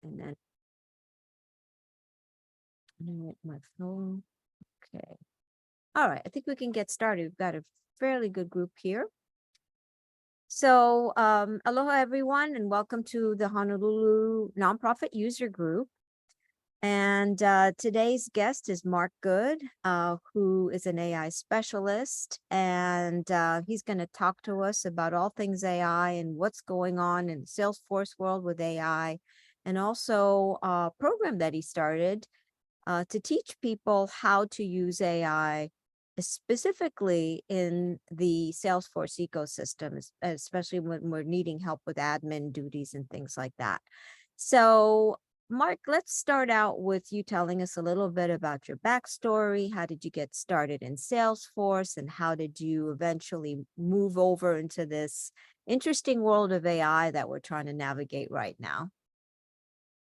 And then my phone. Okay. All right. I think we can get started. We've got a fairly good group here. So, aloha everyone, and welcome to the Honolulu Nonprofit User Group. And today's guest is Mark Good, who is an AI specialist, and he's going to talk to us about all things AI and what's going on in the Salesforce world with AI, and also a program that he started to teach people how to use AI, specifically in the Salesforce ecosystem, especially when we're needing help with admin duties and things like that. So, Mark, let's start out with you telling us a little bit about your backstory. How did you get started in Salesforce, and how did you eventually move over into this interesting world of AI that we're trying to navigate right now?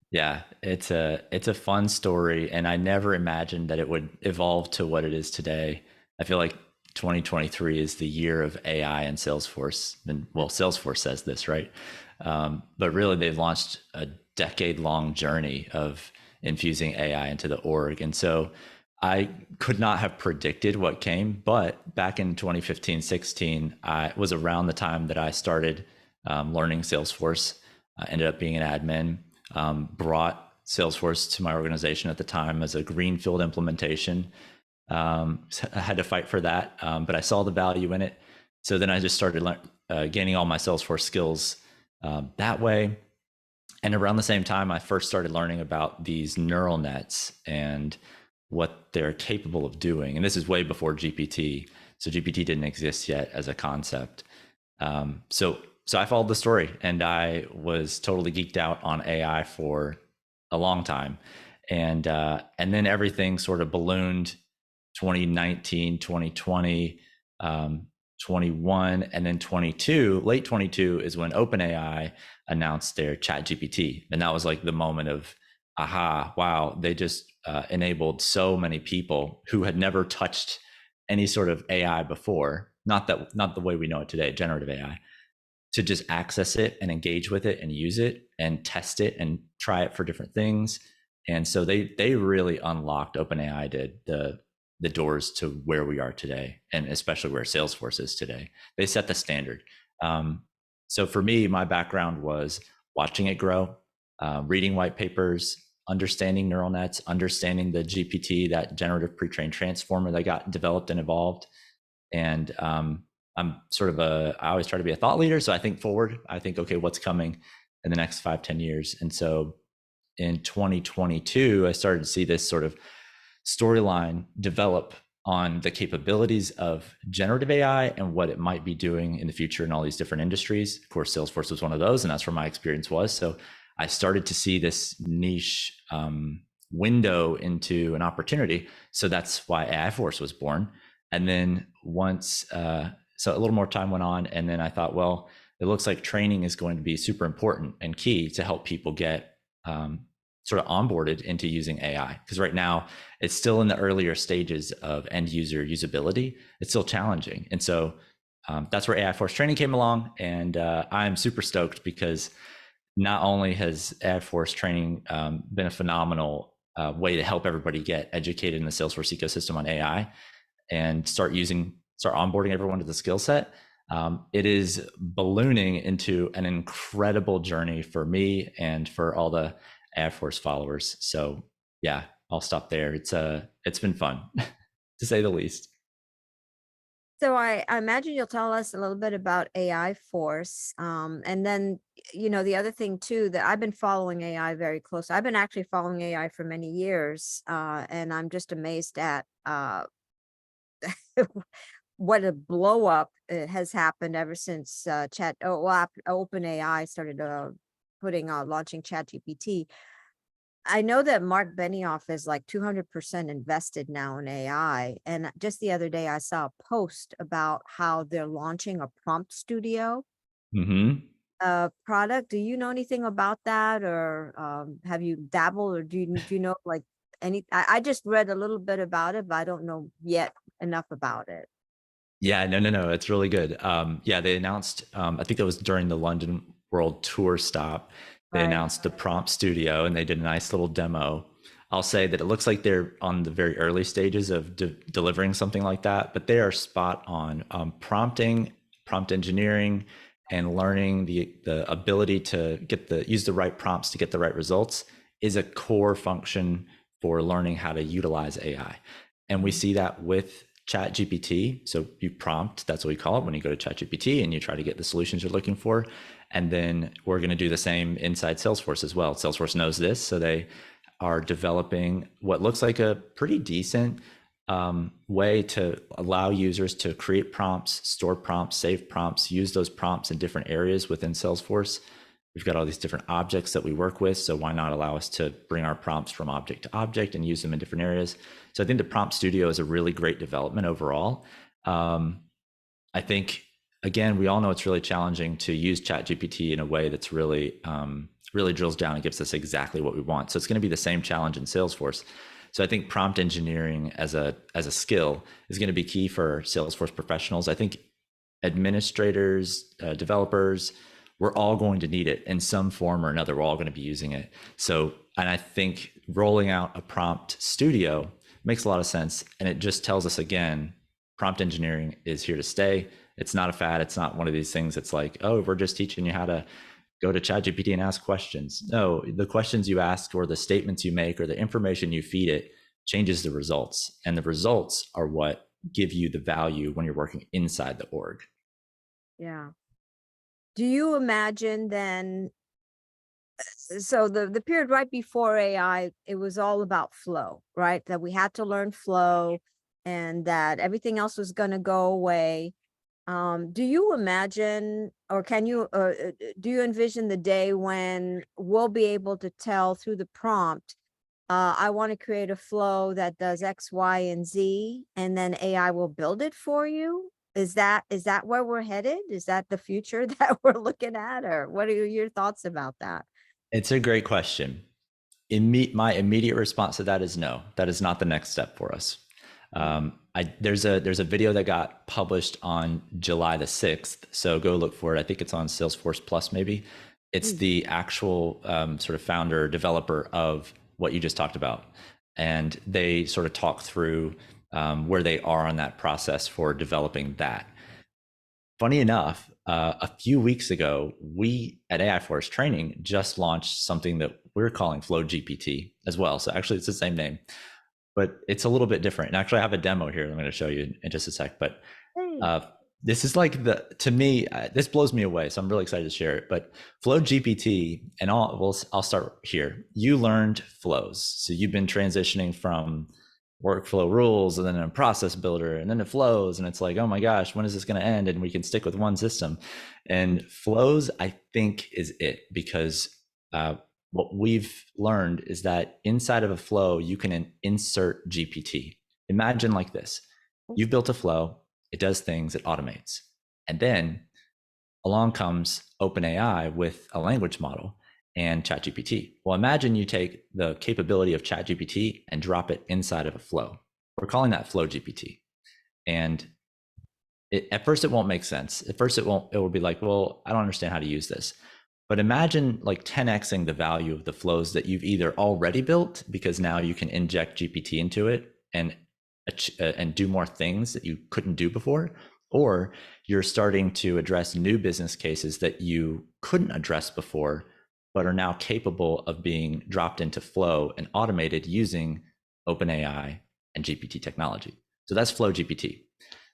Yeah, it's a fun story, and I never imagined that it would evolve to what it is today. I feel like 2023 is the year of AI and Salesforce, and well, Salesforce says this, right? But really, they've launched a decade-long journey of infusing AI into the org, and so I could not have predicted what came. But back in 2015, 16, I was around the time that I started learning Salesforce. I ended up being an admin. Brought Salesforce to my organization at the time as a greenfield implementation. I had to fight for that, but I saw the value in it. So then I just started gaining all my Salesforce skills that way. And around the same time, I first started learning about these neural nets and what they're capable of doing. And this is way before GPT. So GPT didn't exist yet as a concept. So I followed the story, and I was totally geeked out on AI for a long time. And then everything sort of ballooned 2019, 2020, 21, and then 22. Late 22 is when OpenAI announced their Chat GPT. And that was like the moment of, aha, wow, they just enabled so many people who had never touched any sort of AI before, not the way we know it today, generative AI, to just access it and engage with it and use it and test it and try it for different things. And so they really unlocked, OpenAI did, the doors to where we are today, and especially where Salesforce is today. They set the standard. So for me, my background was watching it grow, reading white papers, understanding neural nets, understanding the GPT, that generative pre-trained transformer that got developed and evolved. And I'm sort of I always try to be a thought leader. So I think forward. I think, okay, what's coming in the next 5-10 years? And so in 2022, I started to see this sort of storyline develop on the capabilities of generative AI and what it might be doing in the future in all these different industries. Of course, Salesforce was one of those, and that's where my experience was. So I started to see this niche window into an opportunity. So that's why AI Force was born. And then once, so a little more time went on, and then I thought, well, it looks like training is going to be super important and key to help people get sort of onboarded into using AI. Because right now it's still in the earlier stages of end user usability. It's still challenging. And so that's where AI Force training came along. And I'm super stoked because not only has AI Force training been a phenomenal way to help everybody get educated in the Salesforce ecosystem on AI and start onboarding everyone to the skill set, it is ballooning into an incredible journey for me and for all the AI Force followers. So yeah, I'll stop there. It's been fun to say the least. So I imagine you'll tell us a little bit about AI Force. And then, the other thing too, that I've been following AI very close. I've been actually following AI for many years. And I'm just amazed at what a blow up has happened ever since OpenAI started launching Chat GPT. I know that Mark Benioff is like 200% invested now in AI. And just the other day, I saw a post about how they're launching a prompt studio Mm-hmm. product. Do you know anything about that, or have you dabbled, or do you know like any? I just read a little bit about it, but I don't know yet enough about it. Yeah, no. It's really good. Yeah, they announced, I think that was during the London World Tour stop. They Right. announced the Prompt Studio and they did a nice little demo. I'll say that it looks like they're on the very early stages of delivering something like that, but they are spot on. Prompting, prompt engineering, and learning the ability to use the right prompts to get the right results is a core function for learning how to utilize AI. And we see that with ChatGPT. So you prompt, that's what we call it when you go to ChatGPT and you try to get the solutions you're looking for. And then we're going to do the same inside Salesforce as well. Salesforce knows this, so they are developing what looks like a pretty decent way to allow users to create prompts, store prompts, save prompts, use those prompts in different areas within Salesforce. We've got all these different objects that we work with, so why not allow us to bring our prompts from object to object and use them in different areas? So I think the Prompt Studio is a really great development overall. I think, again, we all know it's really challenging to use ChatGPT in a way that's really really drills down and gives us exactly what we want. So it's going to be the same challenge in Salesforce. So I think prompt engineering as a skill is going to be key for Salesforce professionals. I think administrators, developers, we're all going to need it in some form or another. We're all going to be using it. So, and I think rolling out a prompt studio makes a lot of sense. And it just tells us again, prompt engineering is here to stay. It's not a fad. It's not one of these things that's like, oh, we're just teaching you how to go to ChatGPT and ask questions. No, the questions you ask or the statements you make or the information you feed it changes the results. And the results are what give you the value when you're working inside the org. Yeah. Do you imagine then, so the period right before AI, it was all about flow, right? That we had to learn flow and that everything else was going to go away. Do you imagine, or can you, do you envision the day when we'll be able to tell through the prompt, I want to create a flow that does X, Y, and Z, and then AI will build it for you? Is that where we're headed? Is that the future that we're looking at, or what are your thoughts about that? It's a great question. My immediate response to that is no. That is not the next step for us. There's a video that got published on July the 6th. So go look for it. I think it's on Salesforce Plus, maybe. It's the actual sort of founder, developer of what you just talked about. And they sort of talk through where they are on that process for developing that. Funny enough, a few weeks ago, we at AI Force Training just launched something that we're calling Flow GPT as well. So actually, it's the same name, but it's a little bit different. And actually, I have a demo here I'm going to show you in just a sec. But this is like to me, this blows me away. So I'm really excited to share it. But Flow GPT, and I'll start here. You learned flows. So you've been transitioning from workflow rules and then a process builder and then it flows. And it's like, oh my gosh, when is this going to end? And we can stick with one system. And flows, I think, is it, because what we've learned is that inside of a flow, you can insert GPT. Imagine like this. You've built a flow, it does things, it automates. And then along comes OpenAI with a language model and ChatGPT. Well, imagine you take the capability of ChatGPT and drop it inside of a flow. We're calling that Flow GPT. And at first it won't make sense. At first it will be like, well, I don't understand how to use this. But imagine like 10xing the value of the flows that you've either already built, because now you can inject GPT into it and do more things that you couldn't do before, or you're starting to address new business cases that you couldn't address before, but are now capable of being dropped into Flow and automated using OpenAI and GPT technology. So that's Flow GPT.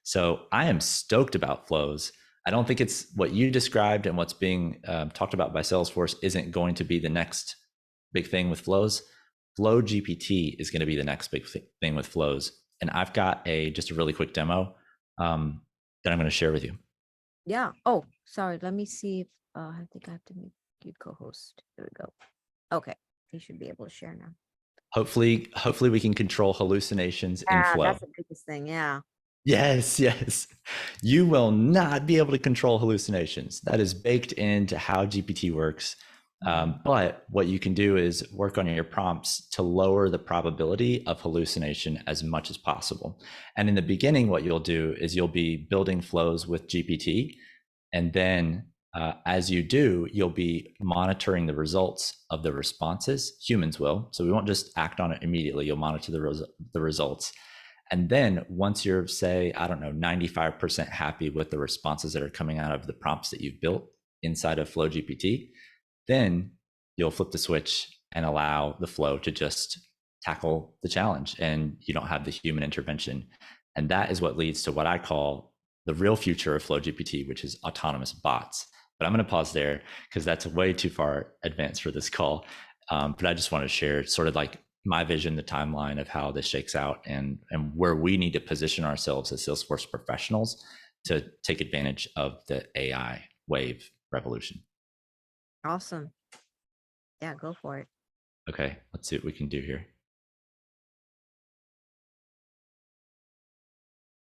So I am stoked about flows. I don't think it's what you described and what's being talked about by Salesforce isn't going to be the next big thing with flows. Flow GPT is going to be the next big thing with flows. And I've got just a really quick demo that I'm going to share with you. Yeah. Oh, sorry. Let me see if I think I have to make you co-host. There we go. Okay. You should be able to share now. Hopefully we can control hallucinations in Flow. That's the biggest thing. Yeah. Yes. You will not be able to control hallucinations. That is baked into how GPT works. But what you can do is work on your prompts to lower the probability of hallucination as much as possible. And in the beginning, what you'll do is you'll be building flows with GPT, and then As you do, you'll be monitoring the results of the responses. Humans will. So we won't just act on it immediately. You'll monitor the results. And then once you're, say, I don't know, 95% happy with the responses that are coming out of the prompts that you've built inside of Flow GPT, then you'll flip the switch and allow the flow to just tackle the challenge, and you don't have the human intervention. And that is what leads to what I call the real future of Flow GPT, which is autonomous bots. But I'm going to pause there because that's way too far advanced for this call. But I just want to share sort of like my vision, the timeline of how this shakes out, and where we need to position ourselves as Salesforce professionals to take advantage of the AI wave revolution. Awesome. Yeah, go for it. Okay, let's see what we can do here.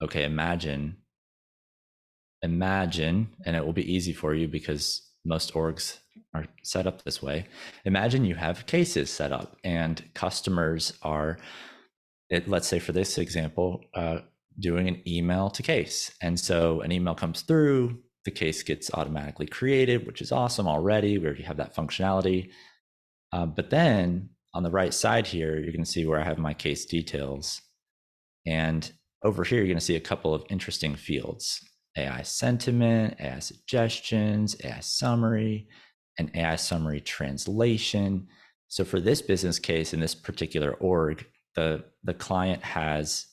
Okay, imagine, and it will be easy for you because most orgs are set up this way. Imagine you have cases set up and customers are, let's say for this example, doing an email to case. And so an email comes through, the case gets automatically created, which is awesome already. We already have that functionality. But then on the right side here, you're going to see where I have my case details. And over here, you're going to see a couple of interesting fields: AI sentiment, AI suggestions, AI summary, and AI summary translation. So for this business case in this particular org, the client has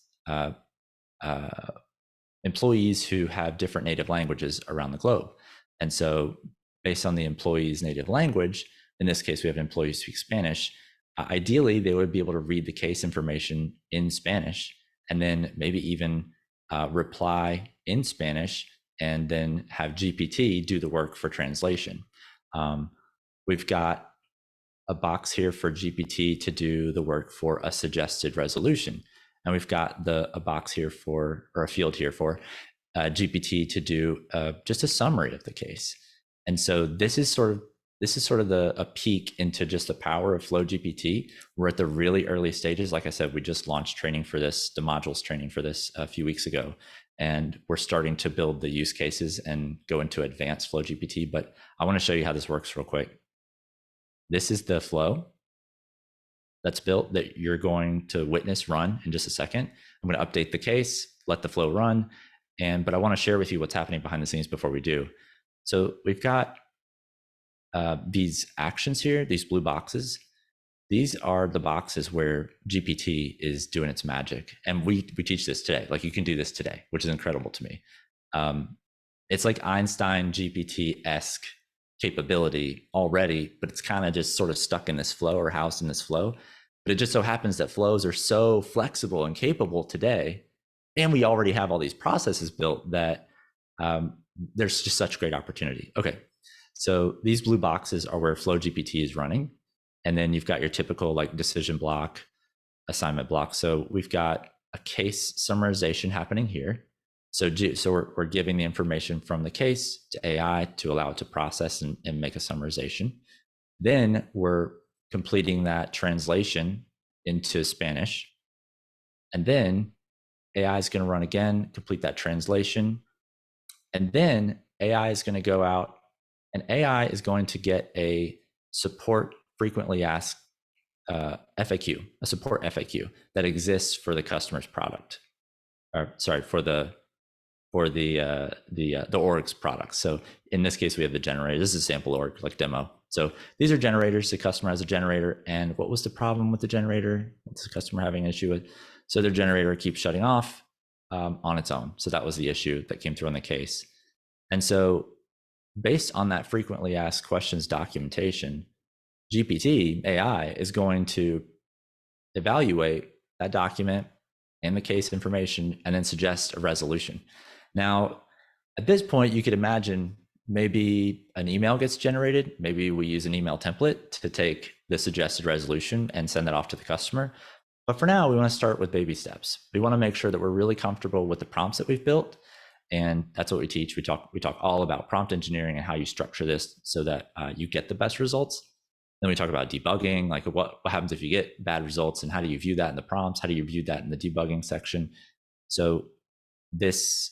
employees who have different native languages around the globe. And so based on the employee's native language, in this case, we have employees who speak Spanish. Ideally, they would be able to read the case information in Spanish and then maybe even reply in Spanish and then have GPT do the work for translation. We've got a box here for GPT to do the work for a suggested resolution. And we've got a box here for, or a field here for GPT to do just a summary of the case. And so this is sort of a peek into just the power of Flow GPT. We're at the really early stages. Like I said, we just launched training for this, the modules training for this a few weeks ago. And we're starting to build the use cases and go into advanced Flow GPT. But I want to show you how this works real quick. This is the flow that's built that you're going to witness run in just a second. I'm going to update the case, let the flow run. But I want to share with you what's happening behind the scenes before we do. So we've got these actions here, these blue boxes. These are the boxes where GPT is doing its magic. And we teach this today. Like, you can do this today, which is incredible to me. It's like Einstein GPT-esque capability already, but it's kind of just sort of stuck in this flow or housed in this flow. But it just so happens that flows are so flexible and capable today, and we already have all these processes built that there's just such great opportunity. Okay, so these blue boxes are where Flow GPT is running. And then you've got your typical like decision block, assignment block. So we've got a case summarization happening here. So we're giving the information from the case to AI to allow it to process and make a summarization. Then we're completing that translation into Spanish. And then AI is going to run again, complete that translation. And then AI is going to go out and AI is going to get a support frequently asked FAQ, a support FAQ that exists for the customer's product, or sorry, for the org's products. So in this case, we have the generator. This is a sample org, like demo. So these are generators. The customer has a generator. And what was the problem with the generator? What's the customer having an issue with? So their generator keeps shutting off on its own. So that was the issue that came through on the case. And so based on that frequently asked questions documentation, GPT AI is going to evaluate that document and the case information and then suggest a resolution. Now, at this point, you could imagine maybe an email gets generated. Maybe we use an email template to take the suggested resolution and send that off to the customer. But for now, we want to start with baby steps. We want to make sure that we're really comfortable with the prompts that we've built. And that's what we teach. We talk all about prompt engineering and how you structure this so that you get the best results. Then we talk about debugging, like what happens if you get bad results and how do you view that in the prompts? How do you view that in the debugging section? So this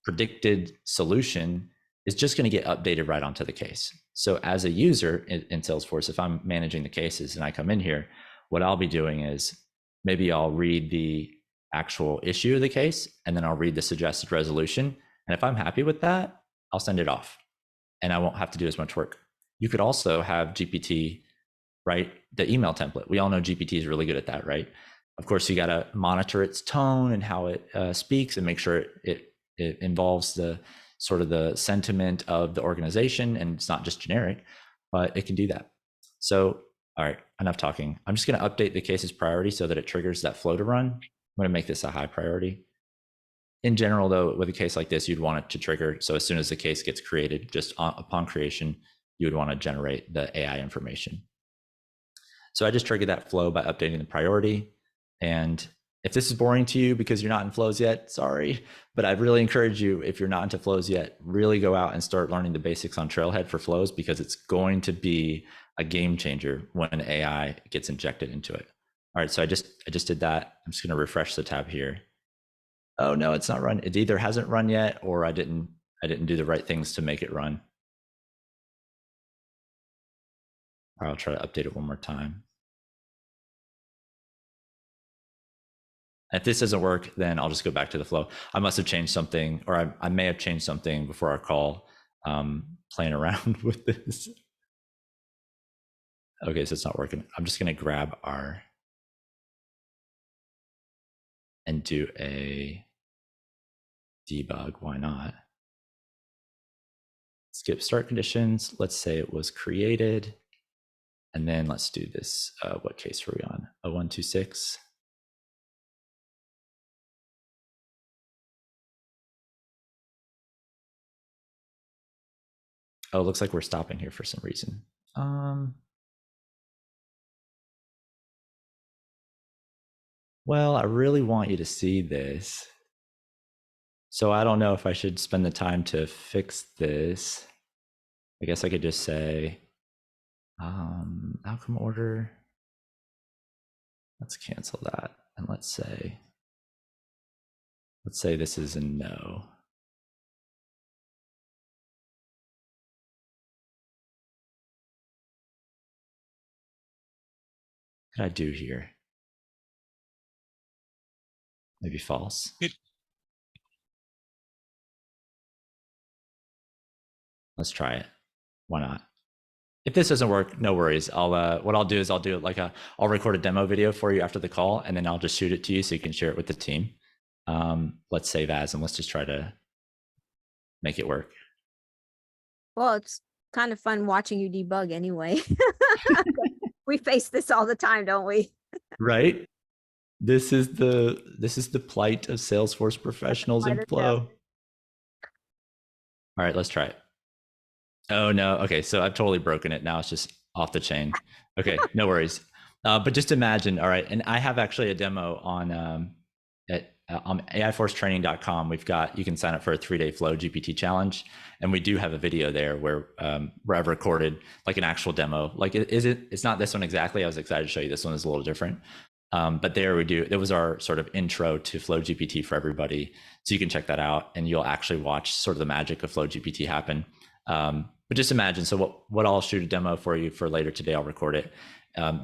predicted solution is just going to get updated right onto the case. So as a user in Salesforce, if I'm managing the cases and I come in here, what I'll be doing is maybe I'll read the actual issue of the case, and then I'll read the suggested resolution. And if I'm happy with that, I'll send it off and I won't have to do as much work. You could also have GPT write the email template. We all know GPT is really good at that, right? Of course, you got to monitor its tone and how it speaks and make sure it involves the sort of the sentiment of the organization and it's not just generic, but it can do that. So, all right, enough talking. I'm just going to update the case's priority so that it triggers that flow to run. I'm going to make this a high priority. In general, though, with a case like this, you'd want it to trigger. So as soon as the case gets created, just upon creation, you would want to generate the AI information. So I just triggered that flow by updating the priority. And if this is boring to you because you're not in flows yet, sorry, but I'd really encourage you, if you're not into flows yet, really go out and start learning the basics on Trailhead for flows, because it's going to be a game changer when AI gets injected into it. All right, so I just did that. I'm just going to refresh the tab here. Oh no, it's not run. It either hasn't run yet, or I didn't do the right things to make it run. I'll try to update it one more time. If this doesn't work, then I'll just go back to the flow. I must have changed something, or I may have changed something before our call, playing around with this. Okay, so it's not working. I'm just going to grab our and do a debug. Why not? Skip start conditions. Let's say it was created. And then let's do this. What case were we on? 0126. Oh, it looks like we're stopping here for some reason. Well, I really want you to see this. So I don't know if I should spend the time to fix this. I guess I could just say, outcome order. Let's cancel that. And let's say this is a no. What did I do here? Maybe false. Let's try it. Why not? If this doesn't work, no worries. What I'll do is I'll record a demo video for you after the call, and then I'll just shoot it to you so you can share it with the team. Let's save as, and let's just try to make it work. Well, it's kind of fun watching you debug anyway. We face this all the time, don't we? Right? This is the plight of Salesforce professionals in flow. All right, let's try it. Oh no. Okay, so I've totally broken it. Now it's just off the chain. Okay, no worries. But just imagine, all right, and I have actually a demo on AIForcetraining.com. You can sign up for a 3-day Flow GPT challenge, and we do have a video there where I've recorded like an actual demo. Like, it's not this one exactly. I was excited to show you. This one is a little different. But it was our sort of intro to Flow GPT for everybody. So you can check that out, and you'll actually watch sort of the magic of Flow GPT happen. But just imagine, so what I'll shoot a demo for you for later today, I'll record it.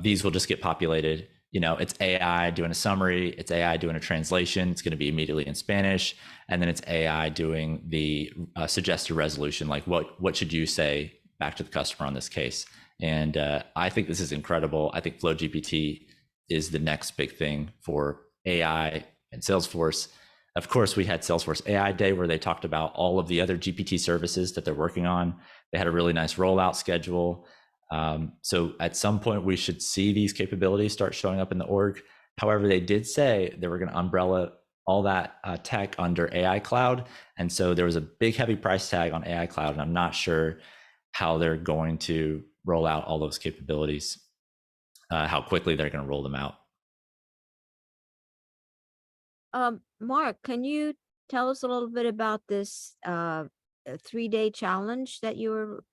These will just get populated. It's AI doing a summary, it's AI doing a translation, it's going to be immediately in Spanish, and then it's AI doing the suggested resolution, like what should you say back to the customer on this case. And I think this is incredible. I think Flow GPT is the next big thing for AI and Salesforce. Of course, we had Salesforce AI Day where they talked about all of the other GPT services that they're working on. They had a really nice rollout schedule. So at some point, we should see these capabilities start showing up in the org. However, they did say they were going to umbrella all that tech under AI Cloud. And so there was a big, heavy price tag on AI Cloud, and I'm not sure how they're going to roll out all those capabilities, how quickly they're going to roll them out. Mark, can you tell us a little bit about this 3-day challenge that you were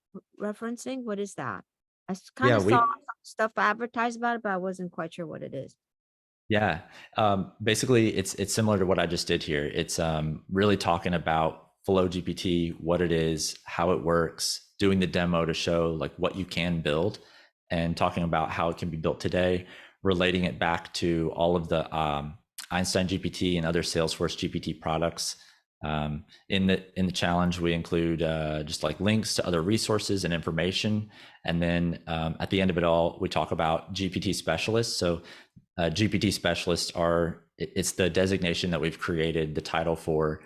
referencing? What is that? I kind of saw some stuff advertised about it, but I wasn't quite sure what it is. Yeah, basically it's similar to what I just did here. It's really talking about Flow GPT, what it is, how it works, doing the demo to show like what you can build, and talking about how it can be built today, relating it back to all of the Einstein GPT and other Salesforce GPT products. In the challenge, we include just like links to other resources and information, and then at the end of it all, we talk about GPT specialists. So GPT specialists it's the designation that we've created, the title for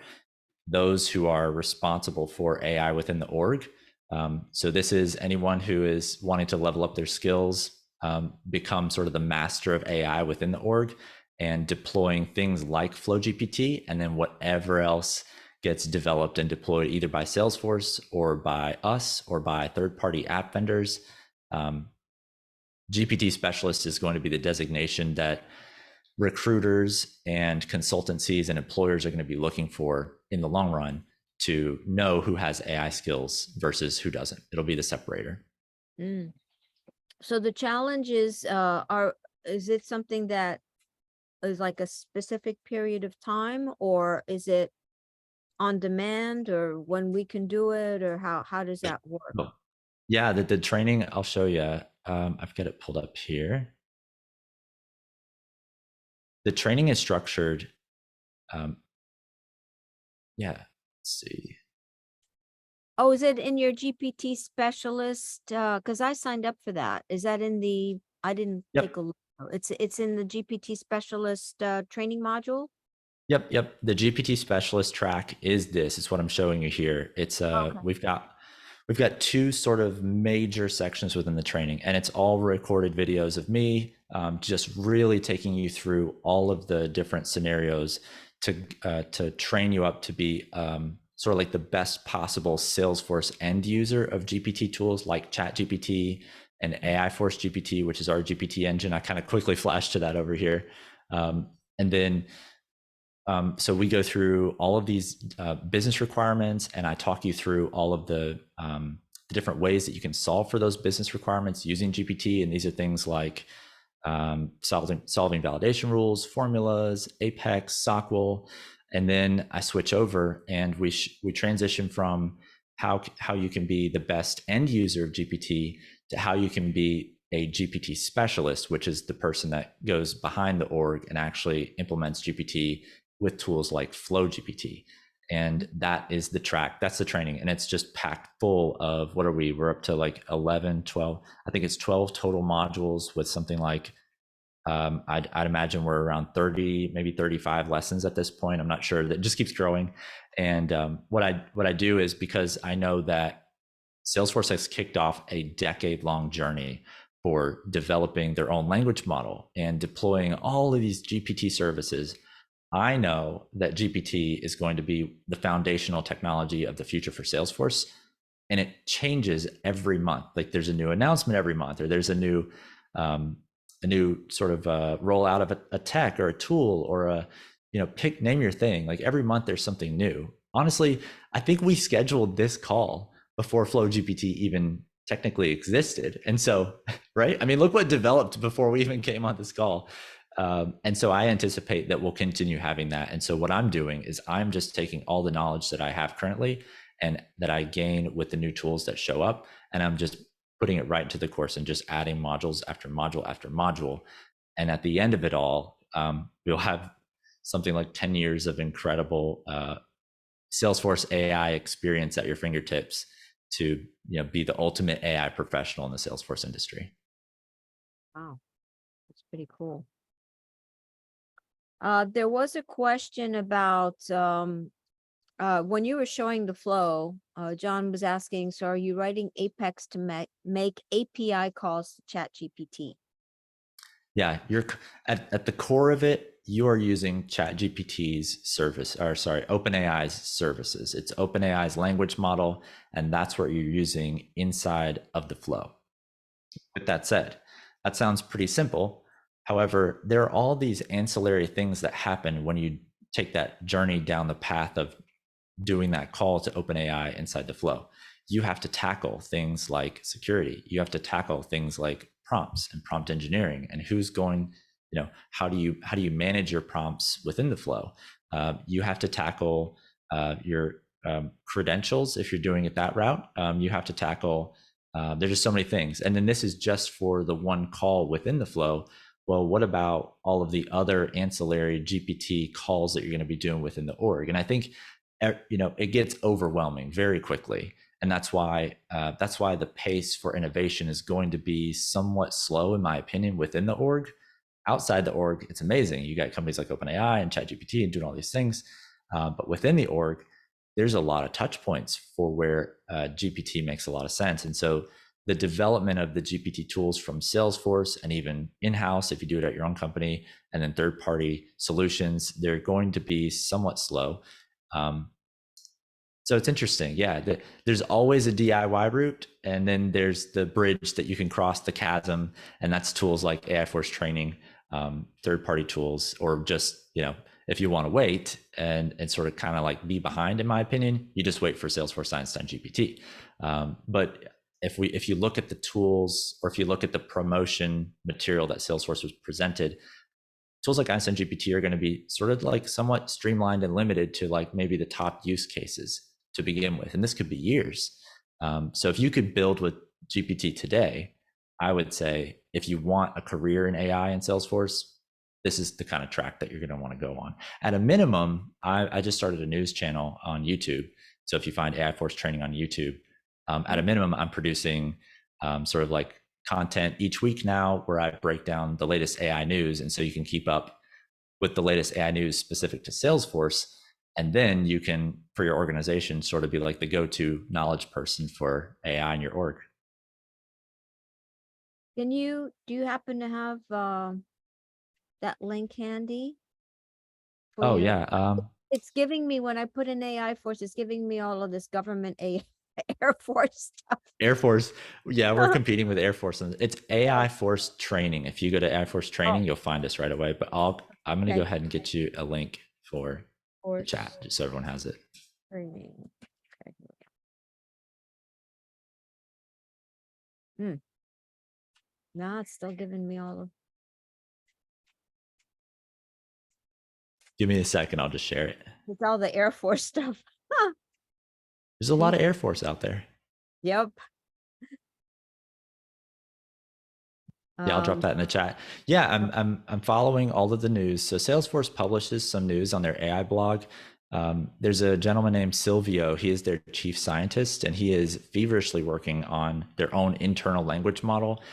those who are responsible for AI within the org. So this is anyone who is wanting to level up their skills, become sort of the master of AI within the org, and deploying things like Flow GPT, and then whatever else gets developed and deployed either by Salesforce or by us or by third-party app vendors. GPT specialist is going to be the designation that recruiters and consultancies and employers are going to be looking for in the long run to know who has AI skills versus who doesn't. It'll be the separator. So the challenge is it something that is like a specific period of time, or is it on demand, or when we can do it, or how does that work? Yeah, the training, I'll show you. I've got it pulled up here. The training is structured. Yeah, let's see. Oh, is it in your GPT specialist? Because I signed up for that. Is that in the? I didn't take a look. It's in the GPT specialist training module. Yep. The GPT specialist track is this. It's what I'm showing you here. It's Okay. we've got two sort of major sections within the training, and it's all recorded videos of me, just really taking you through all of the different scenarios to train you up to be sort of like the best possible Salesforce end user of GPT tools like ChatGPT and AI Force GPT, which is our GPT engine. I kind of quickly flashed to that over here, and then. So we go through all of these business requirements, and I talk you through all of the different ways that you can solve for those business requirements using GPT. And these are things like solving validation rules, formulas, Apex, SOQL. And then I switch over and we transition from how you can be the best end user of GPT to how you can be a GPT specialist, which is the person that goes behind the org and actually implements GPT with tools like Flow GPT. And that is the track, that's the training. And it's just packed full of, we're up to like 11, 12, I think it's 12 total modules with something like, I'd imagine we're around 30, maybe 35 lessons at this point. I'm not sure, that just keeps growing. And what I do is, because I know that Salesforce has kicked off a decade-long journey for developing their own language model and deploying all of these GPT services. I know that GPT is going to be the foundational technology of the future for Salesforce, and it changes every month. Like there's a new announcement every month, or there's a new sort of rollout of a tech or a tool or a, name your thing. Like every month there's something new. Honestly, I think we scheduled this call before Flow GPT even technically existed. And so, right? I mean, look what developed before we even came on this call. And so I anticipate that we'll continue having that. And so what I'm doing is I'm just taking all the knowledge that I have currently and that I gain with the new tools that show up, and I'm just putting it right into the course and just adding modules after module after module. And at the end of it all, we'll have something like 10 years of incredible Salesforce AI experience at your fingertips to be the ultimate AI professional in the Salesforce industry. Wow, that's pretty cool. There was a question about when you were showing the flow, John was asking, so are you writing Apex to make API calls to ChatGPT? Yeah, you're at the core of it, you are using ChatGPT's OpenAI's services. It's OpenAI's language model, and that's what you're using inside of the flow. With that said, that sounds pretty simple. However, there are all these ancillary things that happen when you take that journey down the path of doing that call to OpenAI inside the flow. You have to tackle things like security. You have to tackle things like prompts and prompt engineering, and who's going, how do you manage your prompts within the flow? You have to tackle your credentials. If you're doing it that route, you have to tackle, there's just so many things. And then this is just for the one call within the flow. Well, what about all of the other ancillary GPT calls that you're going to be doing within the org? And I think, it gets overwhelming very quickly. And that's why the pace for innovation is going to be somewhat slow, in my opinion, within the org. Outside the org, it's amazing. You got companies like OpenAI and ChatGPT and doing all these things. But within the org, there's a lot of touch points for where GPT makes a lot of sense. And so the development of the GPT tools from Salesforce and even in-house, if you do it at your own company, and then third-party solutions, they're going to be somewhat slow. So it's interesting. Yeah, there's always a DIY route, and then there's the bridge that you can cross the chasm, and that's tools like AI Force training, third-party tools, or just, if you want to wait and sort of kind of like be behind, in my opinion, you just wait for Salesforce Einstein GPT. But if you look at the tools, or if you look at the promotion material that Salesforce was presented, tools like Einstein GPT are going to be sort of like somewhat streamlined and limited to like maybe the top use cases to begin with. And this could be years. So if you could build with GPT today, I would say if you want a career in AI in Salesforce, this is the kind of track that you're going to want to go on. At a minimum, I just started a news channel on YouTube. So if you find AI Force training on YouTube, at a minimum, I'm producing sort of like content each week now where I break down the latest AI news. And so you can keep up with the latest AI news specific to Salesforce. And then you can, for your organization, sort of be like the go-to knowledge person for AI in your org. Do you happen to have that link handy? Oh, yeah. It's giving me, when I put in AI Force, it's giving me all of this government Air Force stuff. Air Force. Yeah, we're competing with Air Force. It's AI Force training. If you go to AI Force training, you'll find us right away. But I'm going to go ahead and get you a link for the chat, just so everyone has it. Training. Okay. No, it's still giving me all of. Give me a second. I'll just share it. It's all the Air Force stuff. There's a lot of Air Force out there. Yep. Yeah, I'll drop that in the chat. Yeah, I'm following all of the news. So Salesforce publishes some news on their AI blog. There's a gentleman named Silvio. He is their chief scientist, and he is feverishly working on their own internal language model.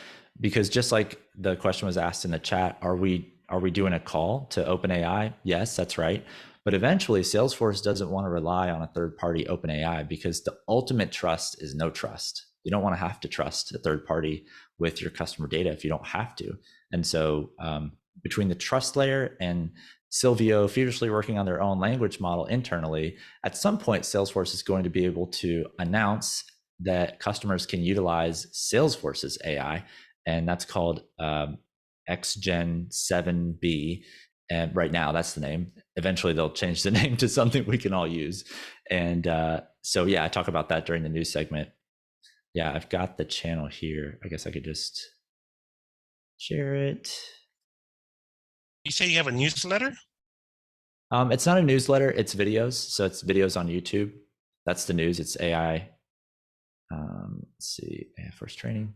Because just like the question was asked in the chat, are we doing a call to OpenAI? Yes, that's right. But eventually, Salesforce doesn't want to rely on a third-party OpenAI, because the ultimate trust is no trust. You don't want to have to trust a third party with your customer data if you don't have to. And so between the trust layer and Silvio feverishly working on their own language model internally, at some point, Salesforce is going to be able to announce that customers can utilize Salesforce's AI, and that's called XGen 7B. And right now, that's the name. Eventually, they'll change the name to something we can all use. And so, yeah, I talk about that during the news segment. Yeah, I've got the channel here. I guess I could just share it. You say you have a newsletter? It's not a newsletter, it's videos. So it's videos on YouTube. That's the news. It's AI. Let's see, AI Force training.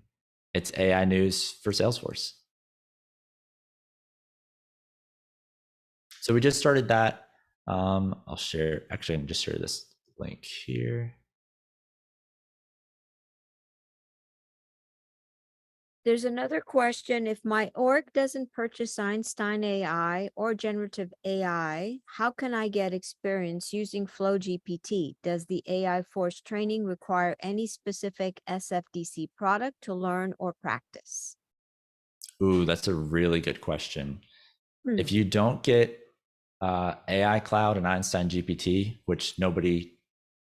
It's AI news for Salesforce. So we just started that. I'll share, actually, I can just share this link here. There's another question. If my org doesn't purchase Einstein AI or generative AI, how can I get experience using Flow GPT? Does the AI Force training require any specific SFDC product to learn or practice? Ooh, that's a really good question. If you don't get AI Cloud and Einstein GPT, which nobody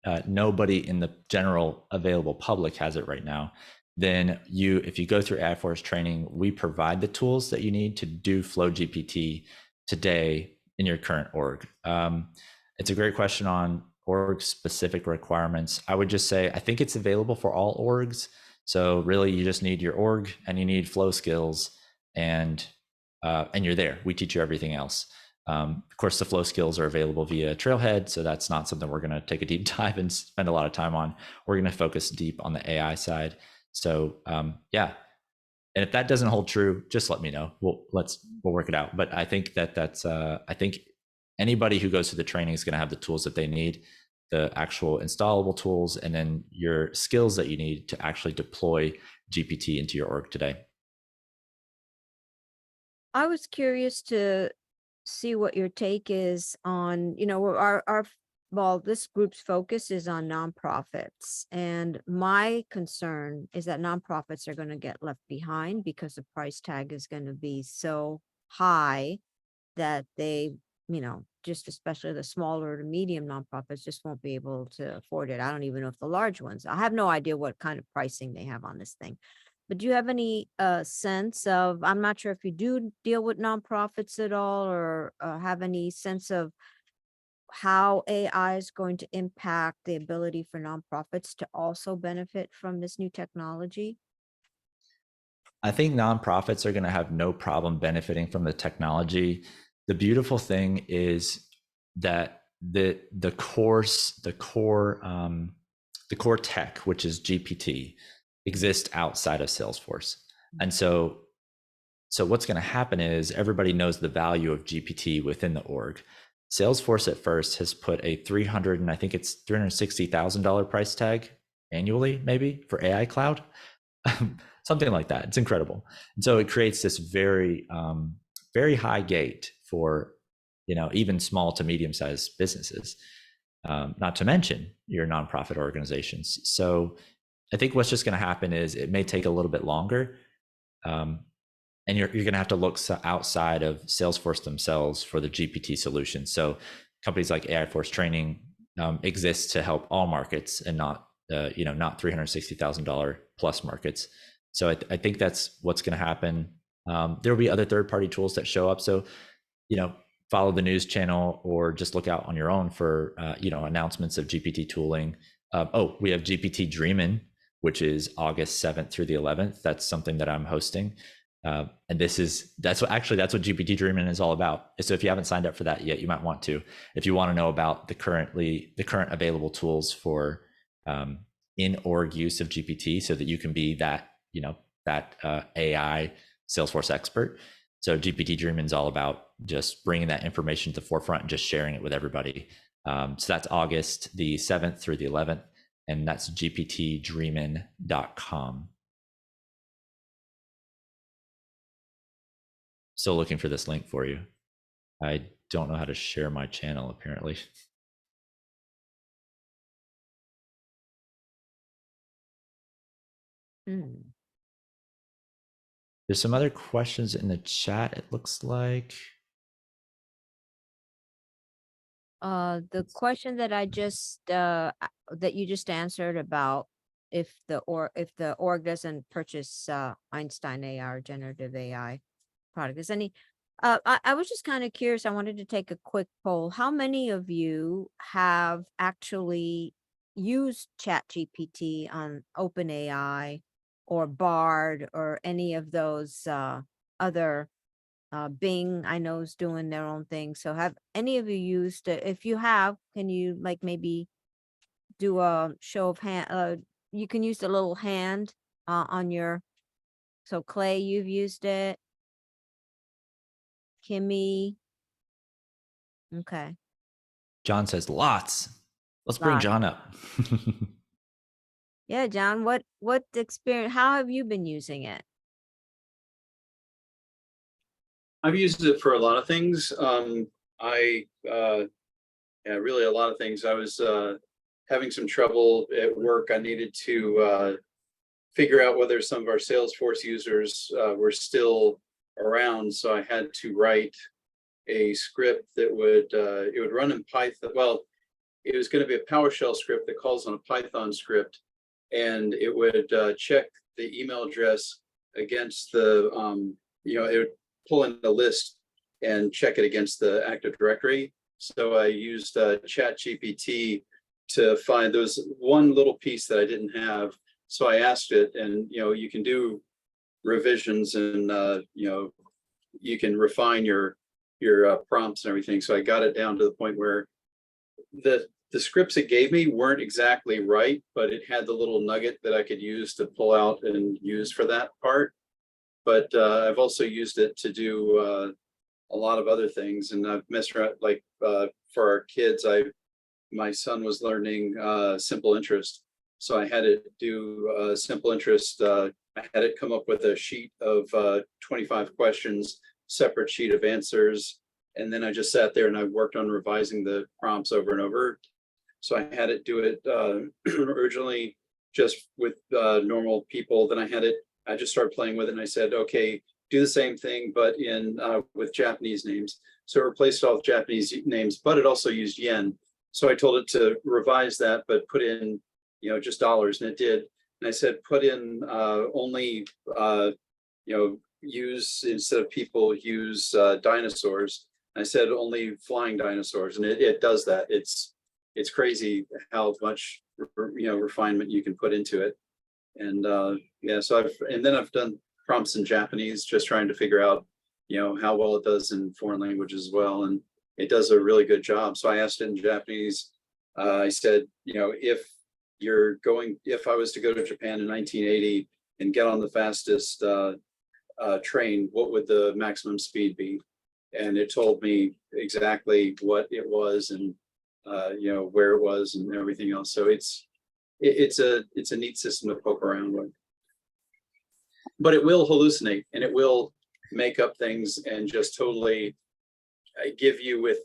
in the general available public has it right now, then if you go through AI Force training, we provide the tools that you need to do Flow GPT today in your current org. It's a great question on org specific requirements. I would just say, I think it's available for all orgs. So really you just need your org and you need Flow skills, and you're there. We teach you everything else. Of course, the flow skills are available via Trailhead, so that's not something we're going to take a deep dive and spend a lot of time on. We're going to focus deep on the AI side. So yeah, and if that doesn't hold true, just let me know. We'll work it out. But I think that's I think anybody who goes through the training is going to have the tools that they need, the actual installable tools, and then your skills that you need to actually deploy GPT into your org today. I was curious to see what your take is on, well, this group's focus is on nonprofits. And my concern is that nonprofits are going to get left behind because the price tag is going to be so high that they, just especially the smaller to medium nonprofits just won't be able to afford it. I don't even know if the large ones, I have no idea what kind of pricing they have on this thing. But do you have any sense of, I'm not sure if you do deal with nonprofits at all, or have any sense of how AI is going to impact the ability for nonprofits to also benefit from this new technology? I think nonprofits are going to have no problem benefiting from the technology. The beautiful thing is that the core tech, which is GPT, exists outside of Salesforce. And so what's going to happen is everybody knows the value of GPT within the org. Salesforce at first has put a $360,000 price tag annually, maybe, for AI Cloud, something like that. It's incredible. And so it creates this very, very high gate for, even small to medium-sized businesses, not to mention your nonprofit organizations. So I think what's just going to happen is it may take a little bit longer. And you're going to have to look outside of Salesforce themselves for the GPT solution. So companies like AI Force Training exist to help all markets and not $360,000 plus markets. So I think that's what's going to happen. There will be other third-party tools that show up. So, follow the news channel or just look out on your own for, announcements of GPT tooling. We have GPT Dreamin', which is August 7th through the 11th. That's something that I'm hosting. And that's what GPT Dreamin' is all about. So if you haven't signed up for that yet, you might want to. If you want to know about the current available tools for in-org use of GPT, so that you can be that AI Salesforce expert. So GPT Dreamin' is all about just bringing that information to the forefront and just sharing it with everybody. So that's August the 7th through the 11th, and that's gptdreamin.com. Still looking for this link for you. I don't know how to share my channel, apparently. There's some other questions in the chat, it looks like. The question that I just that you just answered about if the org doesn't purchase Einstein AI or generative AI product, is any I was just kind of curious. I wanted to take a quick poll. How many of you have actually used ChatGPT on OpenAI or Bard or any of those other Bing, I know, is doing their own thing. So have any of you used it? If you have, can you maybe do a show of hand? You can use the little hand on your, so Clay, you've used it. Kimmy. Okay. John says lots. Let's bring Lots. John up. Yeah, John, what experience, how have you been using it? I've used it for a lot of things. Really a lot of things. I was having some trouble at work. I needed to figure out whether some of our Salesforce users were still around. So I had to write a script that it would run in Python. Well, it was going to be a PowerShell script that calls on a Python script, and it would check the email address against the it would pull in the list and check it against the Active Directory. So I used ChatGPT to find, there was one little piece that I didn't have. So I asked it, and you can do revisions, and you can refine your your prompts and everything. So I got it down to the point where the scripts it gave me weren't exactly right, but it had the little nugget that I could use to pull out and use for that part. But I've also used it to do a lot of other things, and I've messed around, like for our kids, my son was learning simple interest, so I had it do simple interest. I had it come up with a sheet of 25 questions, separate sheet of answers, and then I just sat there and I worked on revising the prompts over and over. So I had it do it originally just with normal people. Then I just started playing with it, and I said, okay, do the same thing, but in with Japanese names. So it replaced all the Japanese names, but it also used yen. So I told it to revise that, but put in, just dollars, and it did. And I said, put in only, use, instead of people, use dinosaurs. And I said only flying dinosaurs, and it does that. It's crazy how much refinement you can put into it. And so I've done prompts in Japanese, just trying to figure out how well it does in foreign languages as well, and it does a really good job. So I asked it in Japanese. I said, if I was to go to Japan in 1980 and get on the fastest train, what would the maximum speed be? And it told me exactly what it was, and where it was and everything else. So it's a neat system to poke around with. But it will hallucinate, and it will make up things and just totally give you with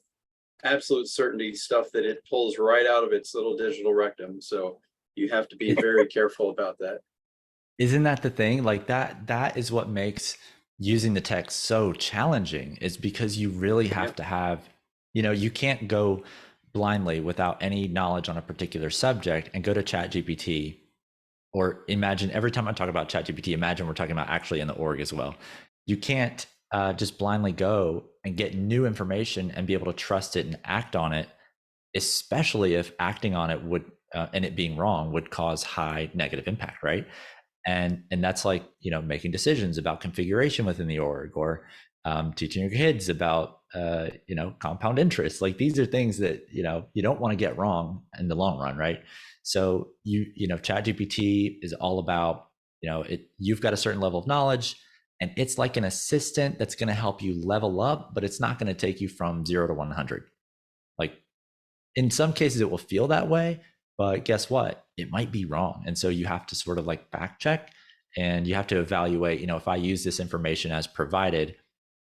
absolute certainty stuff that it pulls right out of its little digital rectum. So you have to be very careful about that. Isn't that the thing? Like that is what makes using the text so challenging, is because you really have to have, you can't go blindly without any knowledge on a particular subject and go to ChatGPT. Or imagine, every time I talk about ChatGPT, imagine we're talking about actually in the org as well. You can't just blindly go and get new information and be able to trust it and act on it, especially if acting on it would and it being wrong would cause high negative impact, right? And that's like making decisions about configuration within the org, or teaching your kids about compound interest. Like, these are things that you don't want to get wrong in the long run, right? So ChatGPT is all about you've got a certain level of knowledge, and it's like an assistant that's going to help you level up, but it's not going to take you from 0 to 100. Like, in some cases it will feel that way, but guess what? It might be wrong. And so you have to sort of like fact check, and you have to evaluate, if I use this information as provided,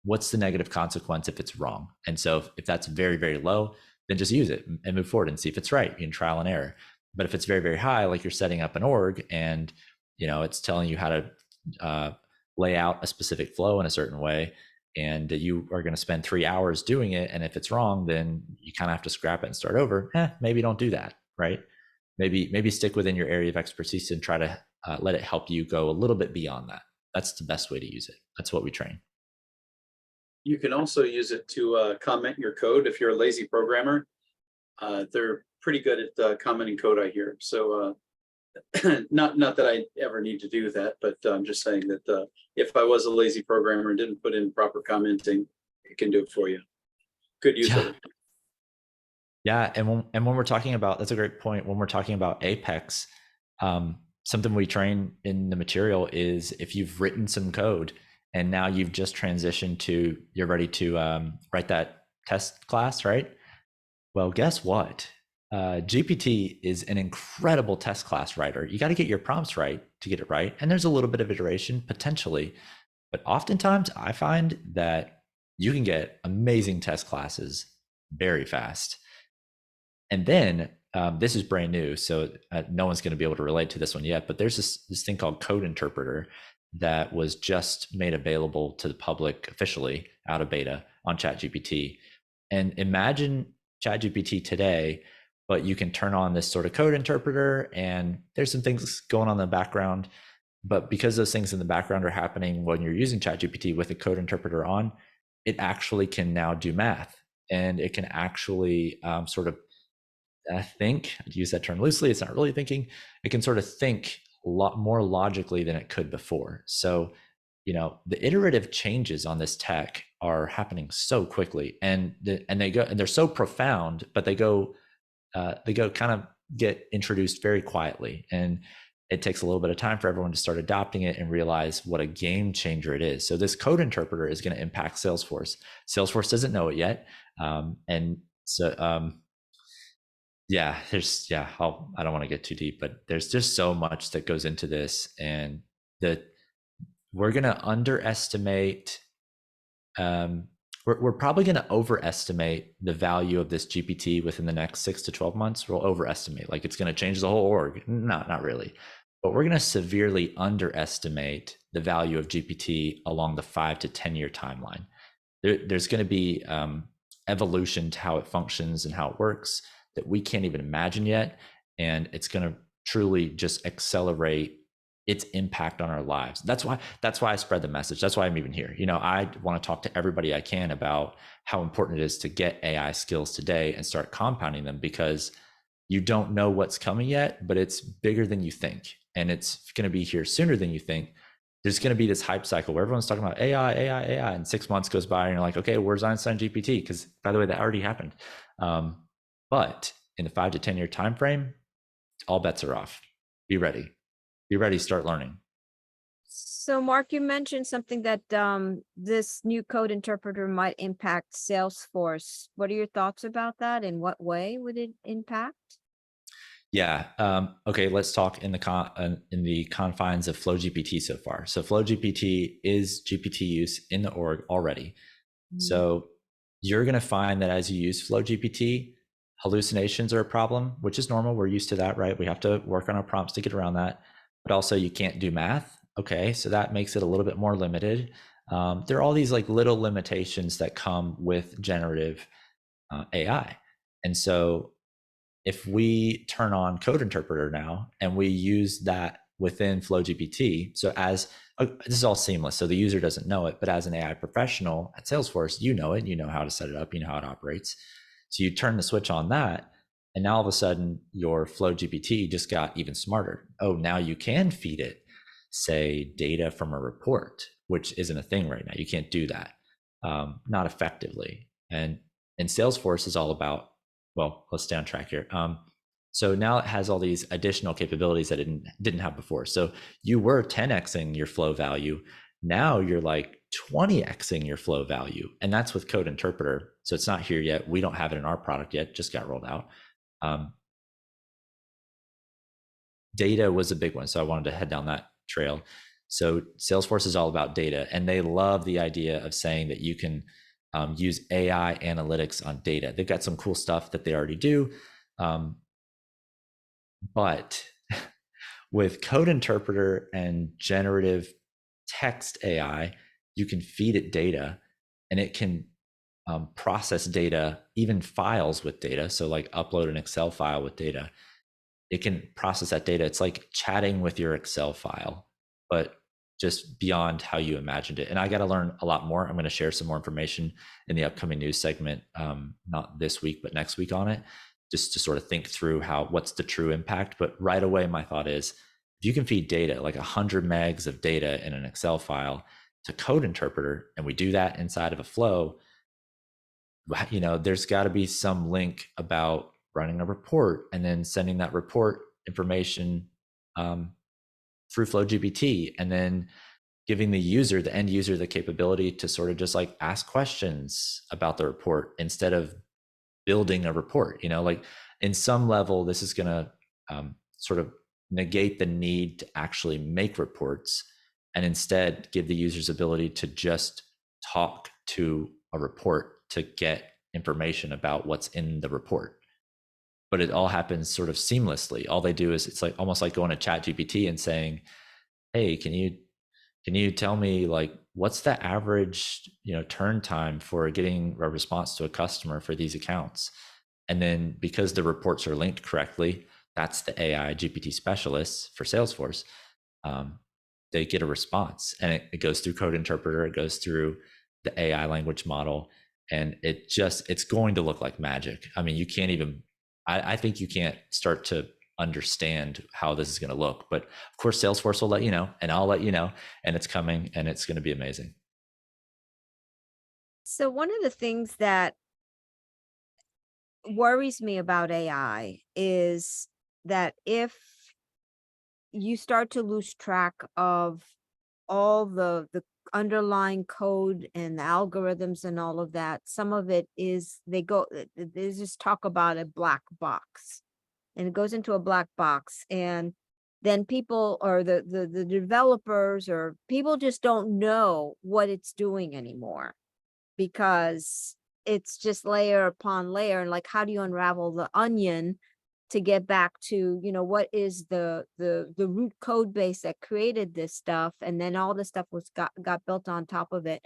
what's the negative consequence if it's wrong? And so if that's very, very low, then just use it and move forward and see if it's right in trial and error. But if it's very, very high, like you're setting up an org and it's telling you how to lay out a specific flow in a certain way, and you are going to spend 3 hours doing it, and if it's wrong, then you kind of have to scrap it and start over. Maybe don't do that, right? Maybe stick within your area of expertise and try to let it help you go a little bit beyond that. That's the best way to use it. That's what we train. You can also use it to comment your code if you're a lazy programmer. They're pretty good at commenting code, I hear. So not that I ever need to do that, but I'm just saying that if I was a lazy programmer and didn't put in proper commenting, it can do it for you. Good use of it. Yeah, and when we're talking about, that's a great point. When we're talking about Apex, something we train in the material is, if you've written some code and now you've just transitioned to, you're ready to write that test class, right? Well, guess what? GPT is an incredible test class writer. You got to get your prompts right to get it right. And there's a little bit of iteration potentially, but oftentimes I find that you can get amazing test classes very fast. And then this is brand new, so no one's going to be able to relate to this one yet, but there's this thing called Code Interpreter that was just made available to the public officially out of beta on ChatGPT. And imagine ChatGPT today, but you can turn on this sort of code interpreter, and there's some things going on in the background. But because those things in the background are happening when you're using ChatGPT with a code interpreter on, it actually can now do math, and it can actually sort of think, I use that term loosely, it's not really thinking, it can sort of think a lot more logically than it could before. So, the iterative changes on this tech are happening so quickly, and they're so profound, but they go kind of get introduced very quietly, and it takes a little bit of time for everyone to start adopting it and realize what a game changer it is. So this code interpreter is going to impact Salesforce. Salesforce doesn't know it yet, and so yeah, I don't want to get too deep, but there's just so much that goes into this, and we're going to underestimate. We're probably going to overestimate the value of this GPT within the next 6 to 12 months. We'll overestimate, like it's going to change the whole org. Not really, but we're going to severely underestimate the value of GPT along the 5 to 10 year timeline. There's going to be evolution to how it functions and how it works that we can't even imagine yet, and it's going to truly just accelerate its impact on our lives. That's why I spread the message. That's why I'm even here. I want to talk to everybody I can about how important it is to get AI skills today and start compounding them, because you don't know what's coming yet, but it's bigger than you think, and it's going to be here sooner than you think. There's going to be this hype cycle where everyone's talking about AI, and 6 months goes by and you're like, okay, where's Einstein GPT? Because by the way, that already happened. But in the 5 to 10 year time frame, all bets are off. Be ready. Start learning. So Mark, you mentioned something that this new code interpreter might impact Salesforce. What are your thoughts about that? In what way would it impact? Yeah. Okay. Let's talk in the confines of FlowGPT so far. So FlowGPT is GPT use in the org already. So you're going to find that as you use FlowGPT, hallucinations are a problem, which is normal. We're used to that, right? We have to work on our prompts to get around that. But also you can't do math. Okay. So that makes it a little bit more limited. There are all these like little limitations that come with generative AI. And so if we turn on Code Interpreter now and we use that within FlowGPT, so as this is all seamless, so the user doesn't know it, but as an AI professional at Salesforce, you know it, you know how to set it up, you know how it operates. So you turn the switch on that, and now all of a sudden your FlowGPT just got even smarter. Oh, now you can feed it, say, data from a report, which isn't a thing right now. You can't do that, not effectively. And Salesforce is all about, well, let's stay on track here. So now it has all these additional capabilities that it didn't have before. So you were 10xing your flow value. Now you're like 20xing your flow value. And that's with Code Interpreter. So it's not here yet. We don't have it in our product yet, just got rolled out. Data was a big one. So I wanted to head down that trail. So Salesforce is all about data, and they love the idea of saying that you can use AI analytics on data. They've got some cool stuff that they already do. But with Code Interpreter and generative text AI, you can feed it data, and it can process data, even files with data. So like upload an Excel file with data. It can process that data. It's like chatting with your Excel file, but just beyond how you imagined it. And I got to learn a lot more. I'm going to share some more information in the upcoming news segment, not this week, but next week on it, just to sort of think through what's the true impact. But right away, my thought is, if you can feed data, like 100 megs of data in an Excel file to Code Interpreter, and we do that inside of a flow, there's got to be some link about running a report and then sending that report information through FlowGPT, and then giving the end user, the capability to sort of just like ask questions about the report instead of building a report. Like in some level, this is going to sort of negate the need to actually make reports, and instead give the user's ability to just talk to a report to get information about what's in the report. But it all happens sort of seamlessly. All they do is, it's like almost like going to ChatGPT and saying, hey, can you tell me like what's the average turn time for getting a response to a customer for these accounts? And then because the reports are linked correctly, that's the AI GPT Specialists for Salesforce. They get a response, and it goes through Code Interpreter, it goes through the AI language model, and it's going to look like magic. I mean, you can't even, I think you can't start to understand how this is going to look, but of course Salesforce will let you know, and I'll let you know, and it's coming, and it's going to be amazing. So one of the things that worries me about AI is that if you start to lose track of all the underlying code and the algorithms and all of that, some of it is they just talk about a black box, and it goes into a black box, and then people or the developers or people just don't know what it's doing anymore, because it's just layer upon layer. And like, how do you unravel the onion to get back to, what is the root code base that created this stuff, and then all the stuff got built on top of it.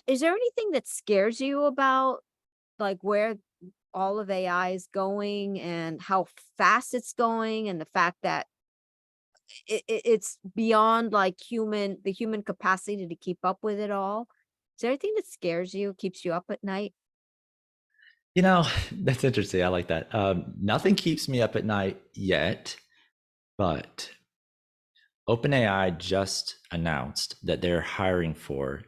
Is there anything that scares you about, like, where all of AI is going and how fast it's going, and the fact that it's beyond like the human capacity to keep up with it all? Is there anything that scares you, keeps you up at night? You know, that's interesting. I like that. Nothing keeps me up at night yet, but OpenAI just announced that they're hiring for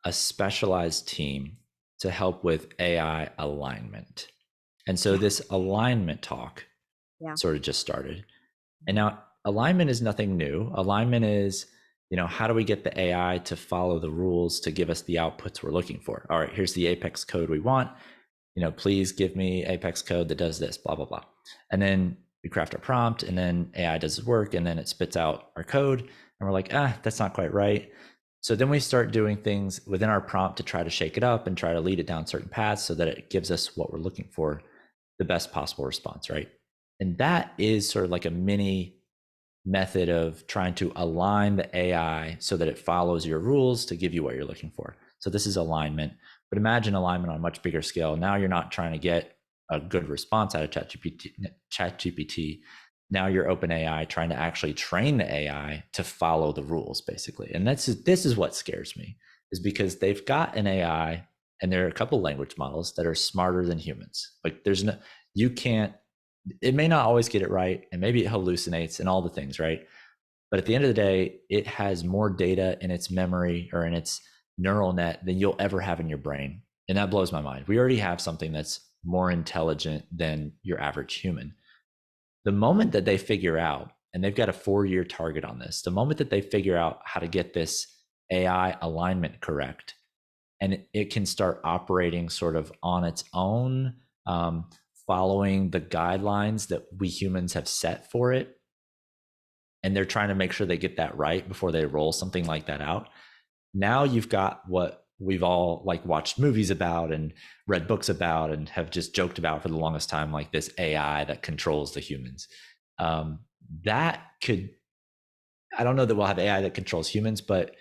a specialized team to help with AI alignment. And so this alignment talk sort of just started. And now alignment is nothing new. Alignment is, how do we get the AI to follow the rules to give us the outputs we're looking for? All right, here's the Apex code we want. Please give me Apex code that does this, blah, blah, blah. And then we craft a prompt, and then AI does its work, and then it spits out our code. And we're like, that's not quite right. So then we start doing things within our prompt to try to shake it up and try to lead it down certain paths so that it gives us what we're looking for, the best possible response, right? And that is sort of like a mini method of trying to align the AI so that it follows your rules to give you what you're looking for. So this is alignment, but imagine alignment on a much bigger scale. Now you're not trying to get a good response out of ChatGPT. Now you're OpenAI trying to actually train the AI to follow the rules, basically. And this is what scares me, is because they've got an AI, and there are a couple language models that are smarter than humans. Like it may not always get it right, and maybe it hallucinates and all the things, right? But at the end of the day, it has more data in its memory or in its neural net than you'll ever have in your brain. And that blows my mind. We already have something that's more intelligent than your average human. The moment that they figure out, and they've got a 4-year target on this, the moment that they figure out how to get this AI alignment correct, and it can start operating sort of on its own, following the guidelines that we humans have set for it, and they're trying to make sure they get that right before they roll something like that out. Now you've got what we've all like watched movies about and read books about and have just joked about for the longest time, like this AI that controls the humans. I don't know that we'll have AI that controls humans, but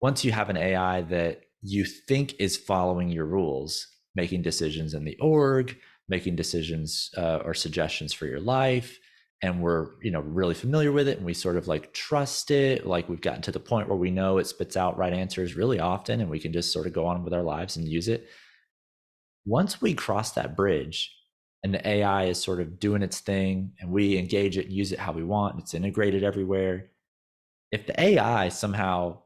once you have an AI that you think is following your rules, making decisions in the org, making decisions or suggestions for your life, and we're really familiar with it, and we sort of like trust it, like we've gotten to the point where we know it spits out right answers really often, and we can just sort of go on with our lives and use it. Once we cross that bridge and the AI is sort of doing its thing, and we engage it and use it how we want, it's integrated everywhere. If the AI somehow,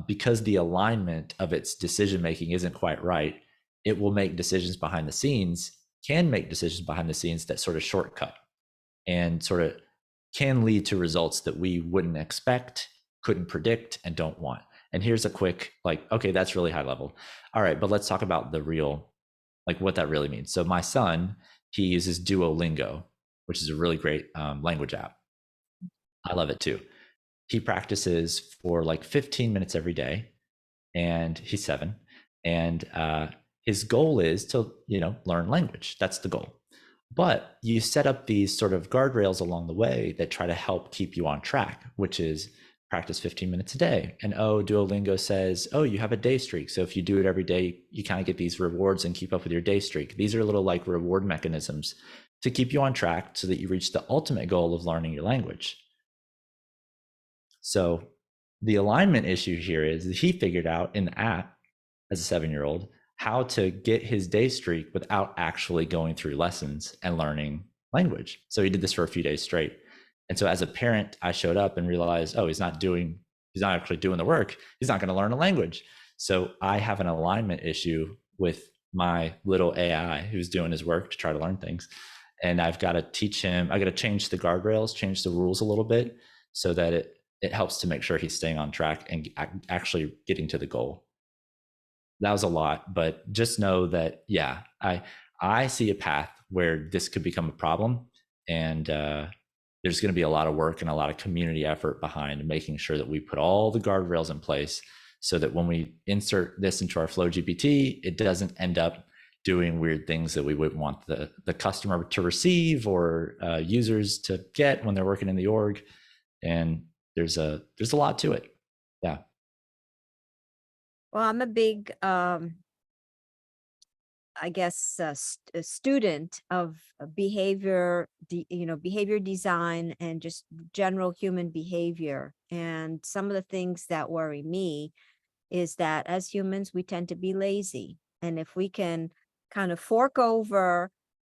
because the alignment of its decision making isn't quite right, it will make decisions behind the scenes, can make decisions behind the scenes that sort of shortcut and sort of can lead to results that we wouldn't expect, couldn't predict, and don't want. And here's a quick, okay, that's really high level. All right, but let's talk about the real, what that really means. So my son, he uses Duolingo, which is a really great language app. I love it too. He practices for 15 minutes every day, and he's 7. And his goal is to, learn language. That's the goal. But you set up these sort of guardrails along the way that try to help keep you on track, which is practice 15 minutes a day. And Duolingo says, you have a day streak. So if you do it every day, you kind of get these rewards and keep up with your day streak. These are little reward mechanisms to keep you on track so that you reach the ultimate goal of learning your language. So the alignment issue here is that he figured out in the app as a 7-year-old how to get his day streak without actually going through lessons and learning language. So he did this for a few days straight. And so as a parent, I showed up and realized, he's not actually doing the work. He's not going to learn a language. So I have an alignment issue with my little AI who's doing his work to try to learn things. And I've got to teach him, I got to change the guardrails, change the rules a little bit so that it helps to make sure he's staying on track and actually getting to the goal. That was a lot, but just know that, yeah, I see a path where this could become a problem. And there's going to be a lot of work and a lot of community effort behind making sure that we put all the guardrails in place so that when we insert this into our Flow GPT, it doesn't end up doing weird things that we wouldn't want the customer to receive or users to get when they're working in the org. And there's a lot to it. Yeah. Well, I'm a big, I guess, a student of behavior, behavior design and just general human behavior. And some of the things that worry me is that as humans, we tend to be lazy. And if we can kind of fork over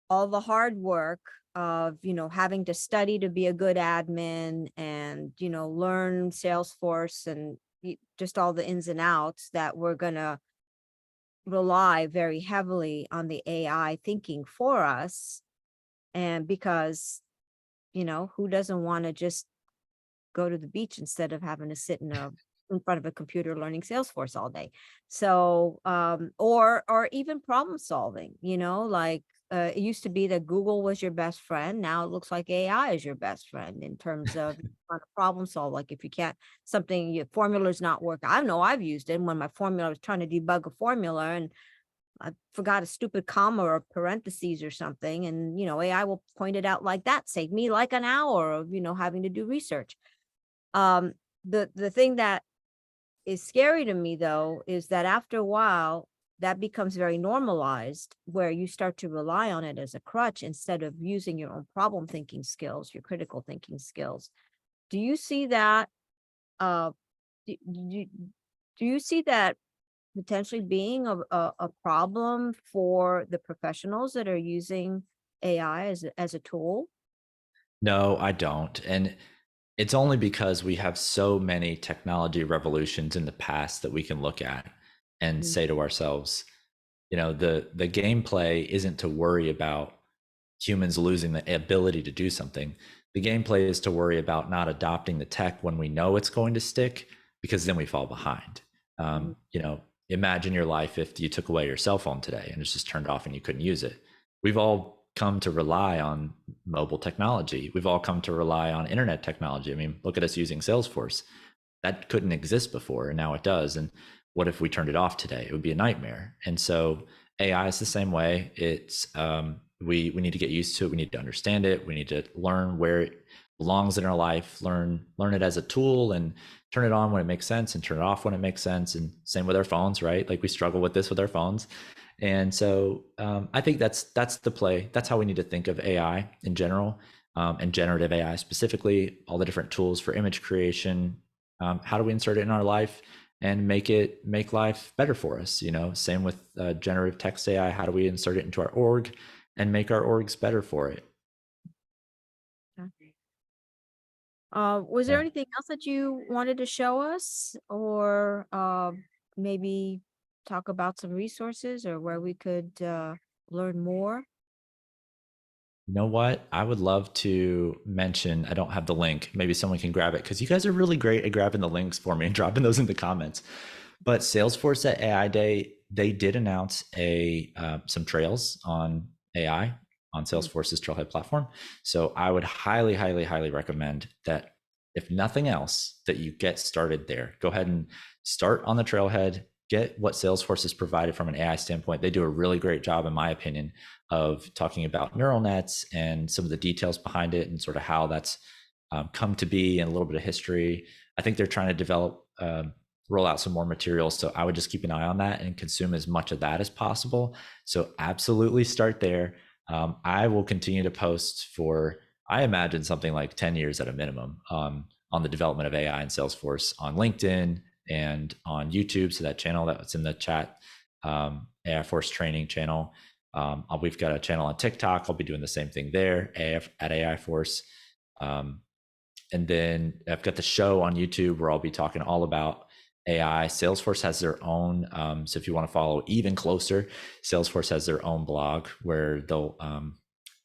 all the hard work of, having to study to be a good admin and, learn Salesforce and just all the ins and outs, that we're going to rely very heavily on the AI thinking for us. And because, who doesn't want to just go to the beach instead of having to sit in front of a computer learning Salesforce all day? So, or even problem solving, like it used to be that Google was your best friend. Now it looks like AI is your best friend in terms of trying to problem solve. Like if you can't, your formula's not working. I know I've used it when my formula, I was trying to debug a formula and I forgot a stupid comma or parentheses or something. And, AI will point it out like that, save me like an hour of, having to do research. The thing that is scary to me, though, is that after a while, that becomes very normalized, where you start to rely on it as a crutch instead of using your own problem thinking skills, your critical thinking skills. Do you see that? Do you see that potentially being a problem for the professionals that are using AI as a tool? No, I don't. And it's only because we have so many technology revolutions in the past that we can look at and say to ourselves, the gameplay isn't to worry about humans losing the ability to do something. The gameplay is to worry about not adopting the tech when we know it's going to stick, because then we fall behind. Imagine your life if you took away your cell phone today and it's just turned off and you couldn't use it. We've all come to rely on mobile technology. We've all come to rely on internet technology. I mean, look at us using Salesforce. That couldn't exist before, and now it does. And what if we turned it off today? It would be a nightmare. And so AI is the same way. It's we need to get used to it. We need to understand it. We need to learn where it belongs in our life, learn it as a tool, and turn it on when it makes sense and turn it off when it makes sense. And same with our phones, right? Like we struggle with this with our phones. And so I think that's the play. That's how we need to think of AI in general, and generative AI specifically, all the different tools for image creation. How do we insert it in our life and make life better for us? Same with generative text AI. How do we insert it into our org and make our orgs better for it? Was there anything else that you wanted to show us, or maybe talk about some resources or where we could learn more? You know what? I would love to mention, I don't have the link. Maybe someone can grab it, because you guys are really great at grabbing the links for me and dropping those in the comments. But Salesforce at AI Day, they did announce some trails on AI on Salesforce's Trailhead platform. So I would highly, highly, highly recommend that, if nothing else, that you get started there. Go ahead and start on the Trailhead, get what Salesforce has provided from an AI standpoint. They do a really great job, in my opinion, of talking about neural nets and some of the details behind it and sort of how that's come to be, and a little bit of history. I think they're trying to develop, roll out some more materials. So I would just keep an eye on that and consume as much of that as possible. So absolutely start there. I will continue to post for, I imagine, something like 10 years at a minimum, on the development of AI and Salesforce on LinkedIn and on YouTube. So that channel that's in the chat, AI Force training channel. We've got a channel on TikTok. I'll be doing the same thing there at AI Force. And then I've got the show on YouTube where I'll be talking all about AI. Salesforce has their own. So if you want to follow even closer, Salesforce has their own blog where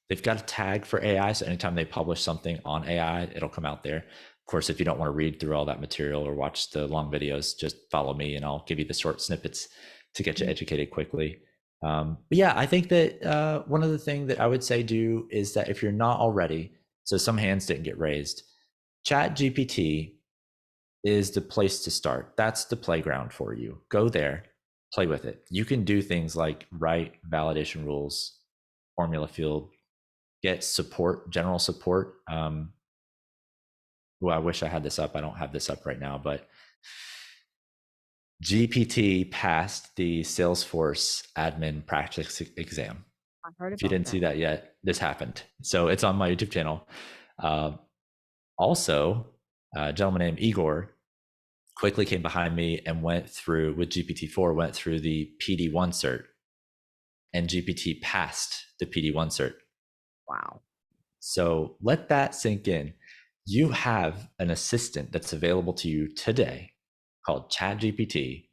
they've got a tag for AI. So anytime they publish something on AI, it'll come out there. Of course, if you don't want to read through all that material or watch the long videos, just follow me and I'll give you the short snippets to get you educated quickly. But yeah, I think that one of the things that I would say do is that if you're not already, so some hands didn't get raised, Chat GPT is the place to start. That's the playground for you. Go there, play with it. You can do things like write validation rules, formula field, get support, general support. I wish I had this up. I don't have this up right now, but GPT passed the Salesforce admin practice exam. I heard If you about didn't that. see that yet, this happened. So it's on my YouTube channel. Also, a gentleman named Igor quickly came behind me and went through, with GPT-4, went through the PD1 cert, and GPT passed the PD1 cert. Wow. So let that sink in. You have an assistant that's available to you today called ChatGPT,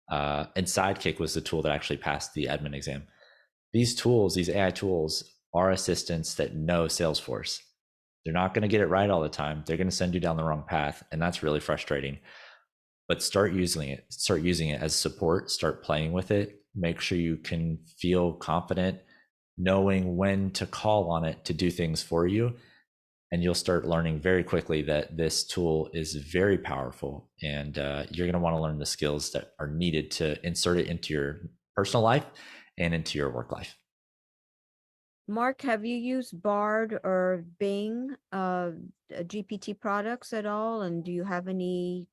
and Sidekick was the tool that actually passed the admin exam. These tools, these AI tools, are assistants that know Salesforce. They're not going to get it right all the time. They're going to send you down the wrong path, and that's really frustrating. But start using it. Start using it as support. Start playing with it. Make sure you can feel confident knowing when to call on it to do things for you. And you'll start learning very quickly that this tool is very powerful, and you're going to want to learn the skills that are needed to insert it into your personal life and into your work life. Mark, have you used Bard or Bing GPT products at all? And do you have any,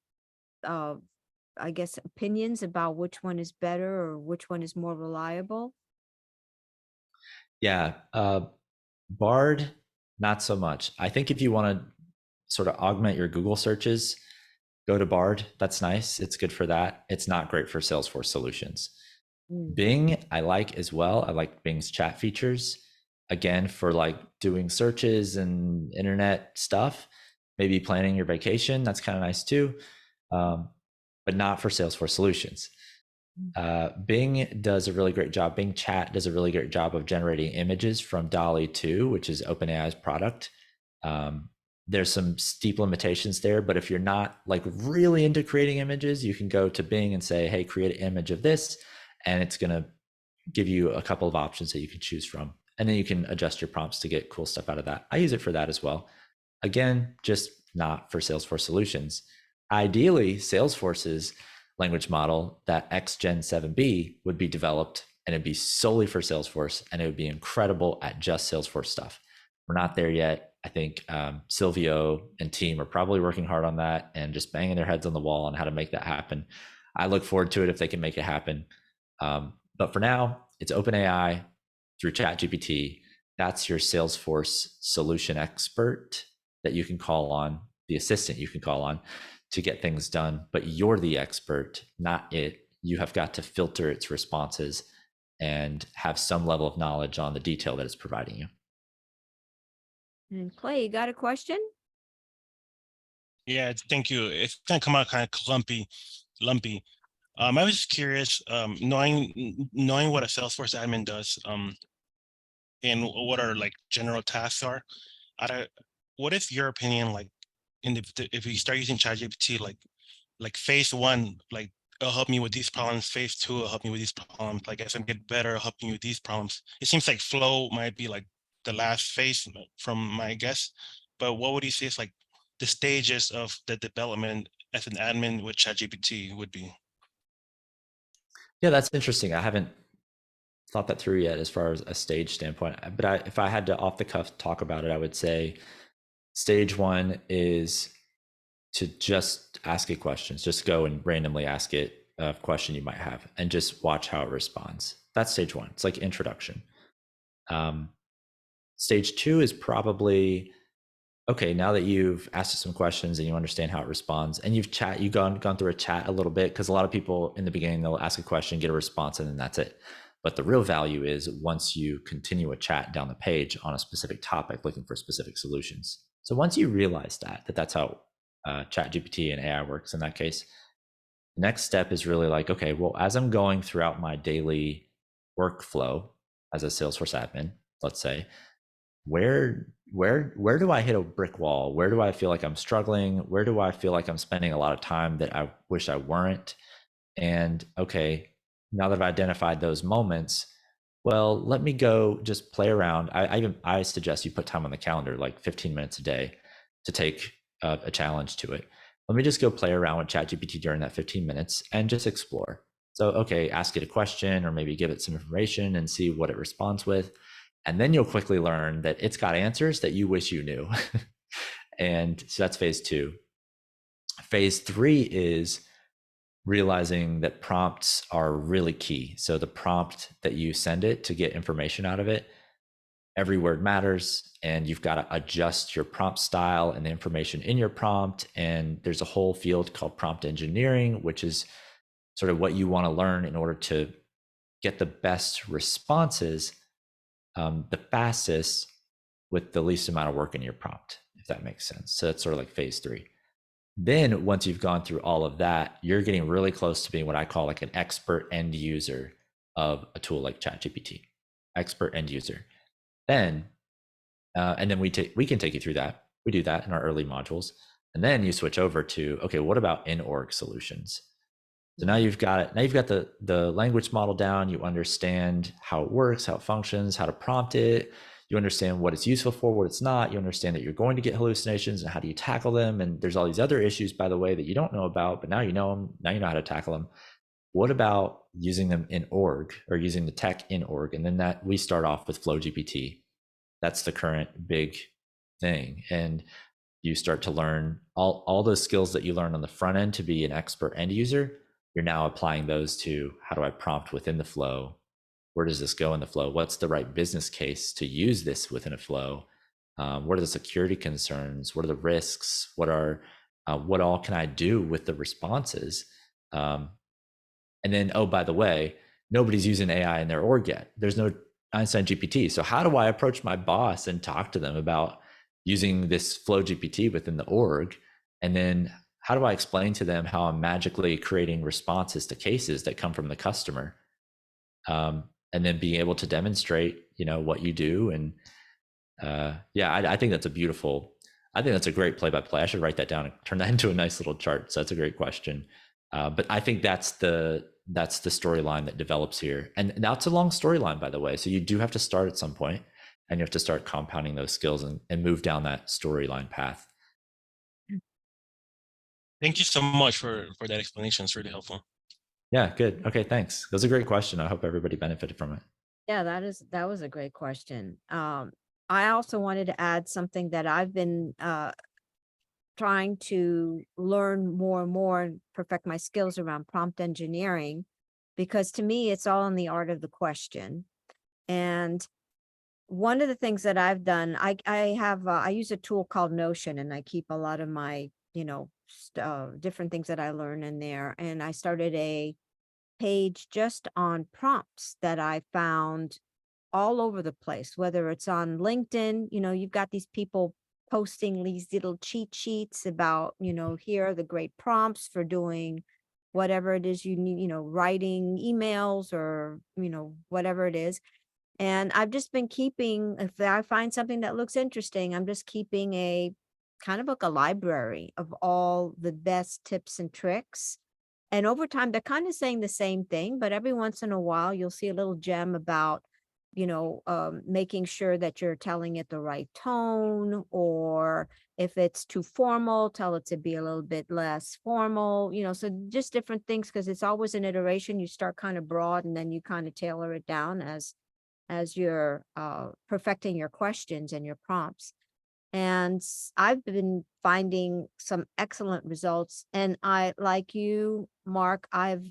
I guess, opinions about which one is better or which one is more reliable? Yeah, Bard, not so much. I think if you want to sort of augment your Google searches, go to Bard. That's nice. It's good for that. It's not great for Salesforce solutions. Bing, I like as well. I like Bing's chat features. Again, for like doing searches and internet stuff, maybe planning your vacation. That's kind of nice too, but not for Salesforce solutions. Bing does a really great job. Bing Chat does a really great job of generating images from DALL-E 2, which is OpenAI's product. There's some steep limitations there, but if you're not like really into creating images, you can go to Bing and say, hey, create an image of this, and it's going to give you a couple of options that you can choose from. And then you can adjust your prompts to get cool stuff out of that. I use it for that as well. Again, just not for Salesforce solutions. Ideally, Salesforce's language model, that XGen 7B, would be developed and it'd be solely for Salesforce, and it would be incredible at just Salesforce stuff. We're not there yet. I think Silvio and team are probably working hard on that and just banging their heads on the wall on how to make that happen. I look forward to it if they can make it happen. But for now, it's OpenAI through ChatGPT. That's your Salesforce solution expert that you can call on, the assistant you can call on to get things done. But you're the expert, not it. You have got to filter its responses and have some level of knowledge on the detail that it's providing you. And Clay, you got a question? Yeah, thank you. It's gonna come out kind of lumpy. I was just curious, knowing what a Salesforce admin does, and what our like general tasks are. What is your opinion, like, if you start using ChatGPT, like phase one, like it'll help me with these problems. Phase two, it'll help me with these problems. Like as I get better, it'll help me with these problems. It seems like flow might be like the last phase from my guess. But what would you say is like the stages of the development as an admin with ChatGPT would be? Yeah, that's interesting. I haven't thought that through yet as far as a stage standpoint. But if I had to off the cuff talk about it, I would say stage one is to just ask it questions. Just go and randomly ask it a question you might have and just watch how it responds. That's stage one. It's like introduction. Stage two is probably, okay, now that you've asked it some questions and you understand how it responds, and you've gone through a chat a little bit, because a lot of people in the beginning, they'll ask a question, get a response, and then that's it. But the real value is once you continue a chat down the page on a specific topic, looking for specific solutions. So once you realize that that's how ChatGPT and AI works in that case, The next step is really like, okay, well, as I'm going throughout my daily workflow as a Salesforce admin, let's say, where do I hit a brick wall? Where do I feel like I'm struggling? Where do I feel like I'm spending a lot of time that I wish I weren't? And okay, now that I've identified those moments, well, let me go just play around. I suggest you put time on the calendar, like 15 minutes a day, to take a challenge to it. Let me just go play around with ChatGPT during that 15 minutes and just explore. So, okay, ask it a question or maybe give it some information and see what it responds with. And then you'll quickly learn that it's got answers that you wish you knew. And so that's phase 2. Phase 3 is realizing that prompts are really key. So the prompt that you send it to get information out of it, every word matters, and you've got to adjust your prompt style and the information in your prompt. And there's a whole field called prompt engineering, which is sort of what you want to learn in order to get the best responses the fastest with the least amount of work in your prompt, if that makes sense. So that's sort of like phase 3. Then once you've gone through all of that, you're getting really close to being what I call like an expert end user of a tool like ChatGPT, expert end user. Then, and then we can take you through that. We do that in our early modules. And then you switch over to, okay, what about in-org solutions? So now you've got it. Now you've got the language model down. You understand how it works, how it functions, how to prompt it. You understand what it's useful for, what it's not. You understand that you're going to get hallucinations and how do you tackle them. And there's all these other issues, by the way, that you don't know about, but now you know them. Now you know how to tackle them. What about using them in org or using the tech in org? And then that we start off with Flow GPT. That's the current big thing. And you start to learn all those skills that you learn on the front end to be an expert end user. You're now applying those to how do I prompt within the flow? Where does this go in the flow? What's the right business case to use this within a flow? What are the security concerns? What are the risks? What all can I do with the responses? And then, oh, by the way, nobody's using AI in their org yet. There's no Einstein GPT. So how do I approach my boss and talk to them about using this Flow GPT within the org? And then how do I explain to them how I'm magically creating responses to cases that come from the customer? And then being able to demonstrate, what you do. And I think that's a great play-by-play. I should write that down and turn that into a nice little chart. So that's a great question. But I think that's the storyline that develops here. And that's a long storyline, by the way. So you do have to start at some point and you have to start compounding those skills and move down that storyline path. Thank you so much for that explanation. It's really helpful. Yeah, good. Okay, thanks. That was a great question. I hope everybody benefited from it. Yeah, that was a great question. I also wanted to add something that I've been trying to learn more and more and perfect my skills around prompt engineering, because to me, it's all in the art of the question. And one of the things that I've done, I use a tool called Notion, and I keep a lot of my, different things that I learn in there. And I started a page just on prompts that I found all over the place, whether it's on LinkedIn, you've got these people posting these little cheat sheets about, here are the great prompts for doing whatever it is you need, writing emails or, whatever it is. And I've just been keeping, if I find something that looks interesting, I'm just keeping a kind of like a library of all the best tips and tricks. And over time, they're kind of saying the same thing, but every once in a while, you'll see a little gem about, making sure that you're telling it the right tone, or if it's too formal, tell it to be a little bit less formal, so just different things, because it's always an iteration. You start kind of broad and then you kind of tailor it down as you're perfecting your questions and your prompts. And I've been finding some excellent results. And I, like you, Mark, I've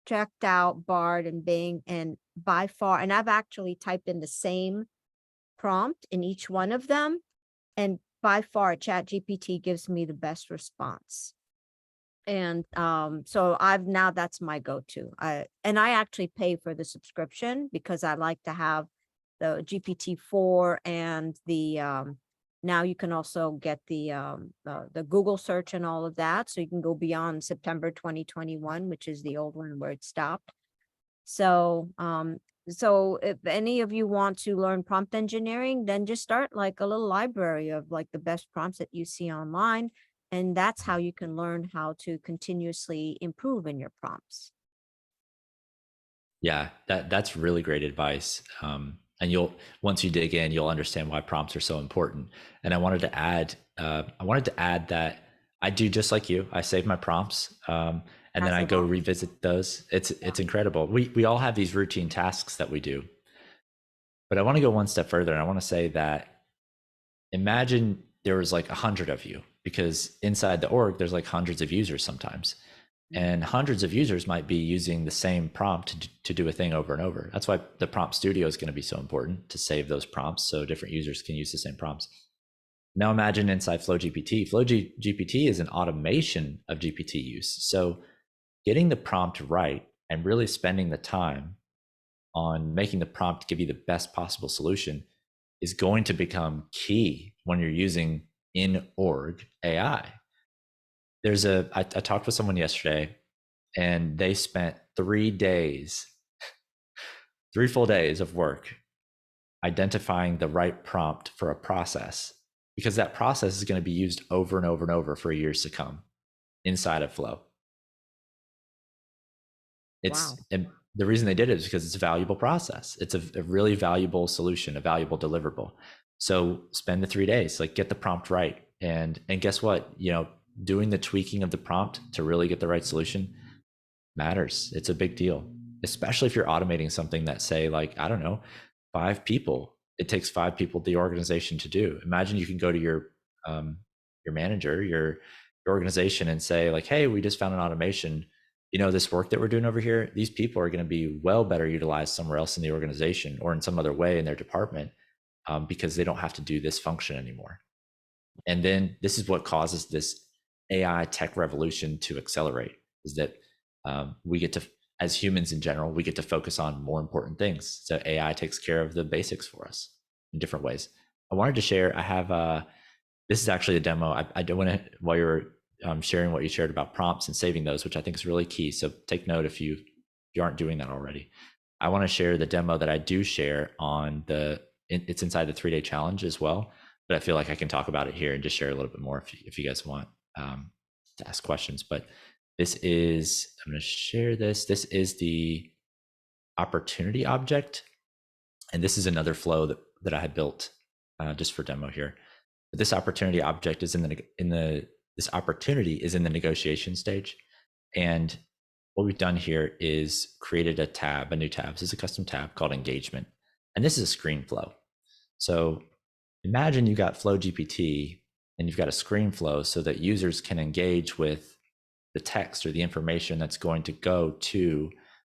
checked out Bard and Bing, and by far, and I've actually typed in the same prompt in each one of them. And by far, ChatGPT gives me the best response. And so that's my go-to. I actually pay for the subscription because I like to have the GPT-4 and the Now you can also get the Google search and all of that. So you can go beyond September 2021, which is the old one where it stopped. So, so if any of you want to learn prompt engineering, then just start like a little library of like the best prompts that you see online. And that's how you can learn how to continuously improve in your prompts. Yeah, that's really great advice. And you'll, once you dig in, you'll understand why prompts are so important. And I wanted to add that I do just like you. I save my prompts, and then I go revisit those. It's incredible. We all have these routine tasks that we do, but I want to go one step further, and I want to say that imagine there was like 100 of you, because inside the org there's like hundreds of users sometimes. And hundreds of users might be using the same prompt to do a thing over and over. That's why the prompt studio is going to be so important, to save those prompts so different users can use the same prompts. Now imagine inside FlowGPT. FlowGPT is an automation of GPT use. So getting the prompt right and really spending the time on making the prompt give you the best possible solution is going to become key when you're using in-org AI. I talked with someone yesterday, and they spent 3 days, 3 full days of work identifying the right prompt for a process, because that process is going to be used over and over and over for years to come inside of Flow. And the reason they did it is because it's a valuable process. It's a really valuable solution, a valuable deliverable. So spend the 3 days, like get the prompt right. And guess what? Doing the tweaking of the prompt to really get the right solution matters. It's a big deal, especially if you're automating something that, say, like, I don't know, 5 people. It takes 5 people, the organization, to do. Imagine you can go to your manager, your organization, and say, like, hey, we just found an automation. This work that we're doing over here, these people are going to be well better utilized somewhere else in the organization or in some other way in their department, because they don't have to do this function anymore. And then this is what causes this AI tech revolution to accelerate, is that we get to, as humans in general, we get to focus on more important things. So AI takes care of the basics for us in different ways. I wanted to share, I have, this is actually a demo. I don't want to, while you're sharing what you shared about prompts and saving those, which I think is really key. So take note if you aren't doing that already. I want to share the demo that I do share on it's inside the 3-day challenge as well, but I feel like I can talk about it here and just share a little bit more if you guys want to ask questions. But I'm going to share this. This is the opportunity object. And this is another flow that I had built just for demo here. But this opportunity object is this opportunity is in the negotiation stage. And what we've done here is created a new tab. This is a custom tab called engagement. And this is a screen flow. So imagine you got Flow GPT and you've got a screen flow so that users can engage with the text or the information that's going to go to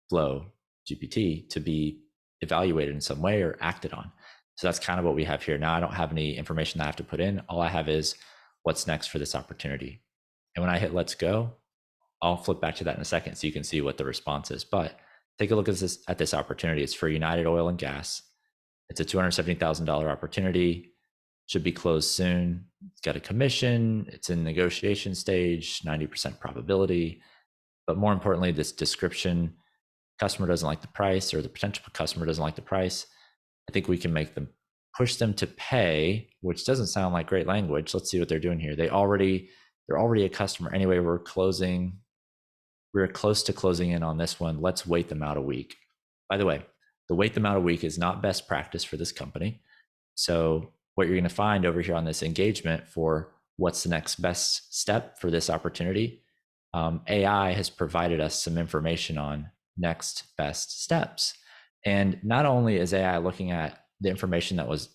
Flow GPT to be evaluated in some way or acted on. So that's kind of what we have here. Now I don't have any information that I have to put in. All I have is what's next for this opportunity. And when I hit let's go, I'll flip back to that in a second so you can see what the response is. But take a look at this opportunity. It's for United Oil and Gas. It's a $270,000 opportunity. Should be closed soon. It's got a commission. It's in negotiation stage, 90% probability. But more importantly, this description, customer doesn't like the price, or the potential customer doesn't like the price. I think we can push them to pay, which doesn't sound like great language. Let's see what they're doing here. They're already a customer. Anyway, we're close to closing in on this one. Let's wait them out a week. By the way, the wait them out a week is not best practice for this company. So what you're going to find over here on this engagement for what's the next best step for this opportunity, AI has provided us some information on next best steps. And not only is AI looking at the information that was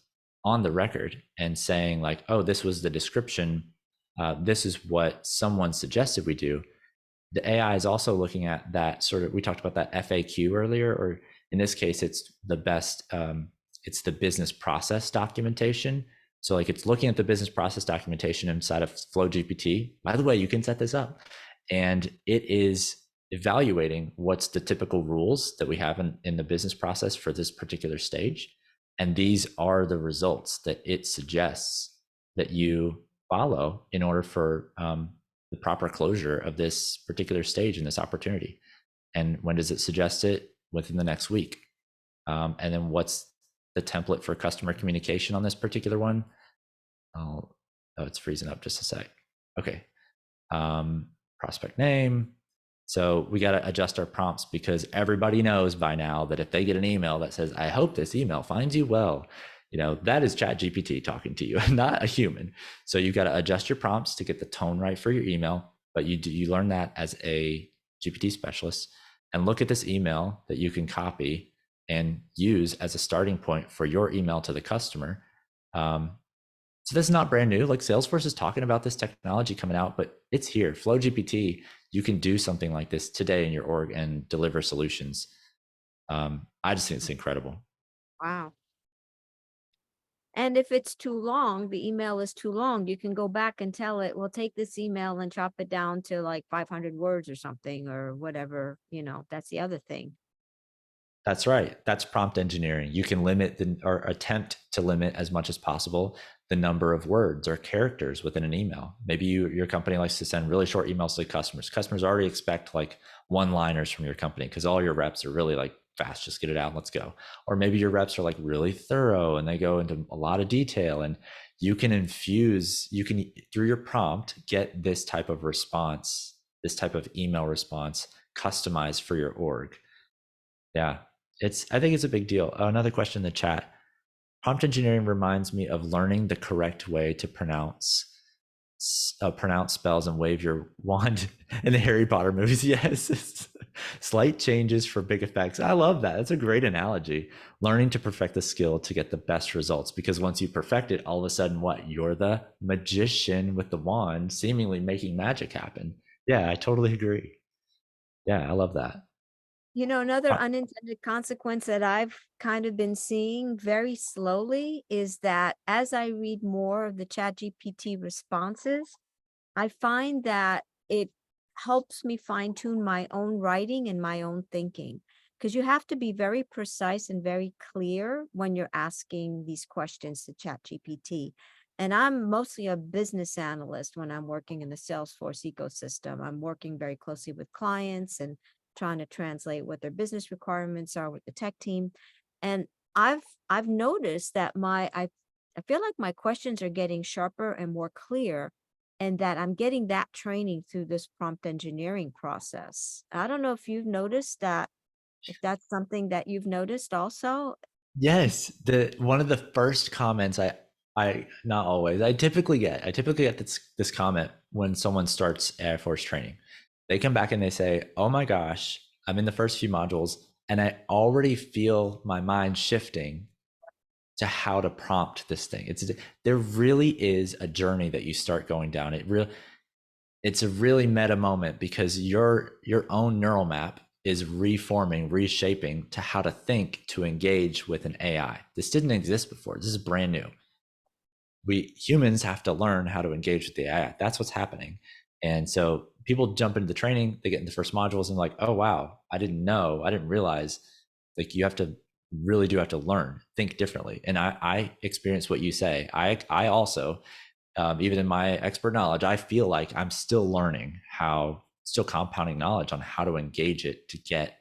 on the record and saying like, oh, this was the description, this is what someone suggested we do. The AI is also looking at that sort of, we talked about that FAQ earlier, or in this case, it's the best, it's the business process documentation. So like it's looking at the business process documentation inside of Flow GPT. By the way, you can set this up, and it is evaluating what's the typical rules that we have in the business process for this particular stage. And these are the results that it suggests that you follow in order for the proper closure of this particular stage in this opportunity. And when does it suggest it? Within the next week. And then what's the template for customer communication on this particular one? Oh, it's freezing up just a sec. Okay. Prospect name. So we got to adjust our prompts because everybody knows by now that if they get an email that says, I hope this email finds you well, that is ChatGPT talking to you, not a human. So you got to adjust your prompts to get the tone right for your email. But you learn that as a GPT specialist, and look at this email that you can copy and use as a starting point for your email to the customer. So this is not brand new. Like Salesforce is talking about this technology coming out, but it's here. Flow GPT, you can do something like this today in your org and deliver solutions. I just think it's incredible. Wow. And if it's too long, the email is too long, you can go back and tell it, well, take this email and chop it down to like 500 words or something or whatever, that's the other thing. That's right. That's prompt engineering. You can limit or attempt to limit as much as possible the number of words or characters within an email. Maybe your company likes to send really short emails to customers. Customers already expect like one-liners from your company because all your reps are really like fast, just get it out, let's go. Or maybe your reps are like really thorough and they go into a lot of detail, and you can through your prompt get this type of response, this type of email response customized for your org. Yeah, I think it's a big deal. Another question in the chat. Prompt engineering reminds me of learning the correct way to pronounce spells and wave your wand in the Harry Potter movies. Yes. Slight changes for big effects. I love that. That's a great analogy. Learning to perfect the skill to get the best results, because once you perfect it, all of a sudden, you're the magician with the wand, seemingly making magic happen. Yeah, I totally agree. Yeah, I love that. Another unintended consequence that I've kind of been seeing very slowly is that as I read more of the ChatGPT responses, I find that it helps me fine tune my own writing and my own thinking, because you have to be very precise and very clear when you're asking these questions to ChatGPT. And I'm mostly a business analyst when I'm working in the Salesforce ecosystem. I'm working very closely with clients and trying to translate what their business requirements are with the tech team. And I've noticed that I feel like my questions are getting sharper and more clear, and that I'm getting that training through this prompt engineering process. I don't know if you've noticed that, if that's something that you've noticed also. Yes, one of the first comments I not always, I typically get this comment when someone starts Air Force training. They come back and they say, oh my gosh, I'm in the first few modules and I already feel my mind shifting to how to prompt this thing. There really is a journey that you start going down. It's a really meta moment, because your own neural map is reforming, reshaping to how to think to engage with an AI. This didn't exist before. This is brand new. We humans have to learn how to engage with the AI. That's what's happening. And so people jump into the training, they get in the first modules and like, oh, wow, I didn't realize, like, you really do have to learn, think differently. And I experience what you say. I also, even in my expert knowledge, I feel like I'm still learning still compounding knowledge on how to engage it to get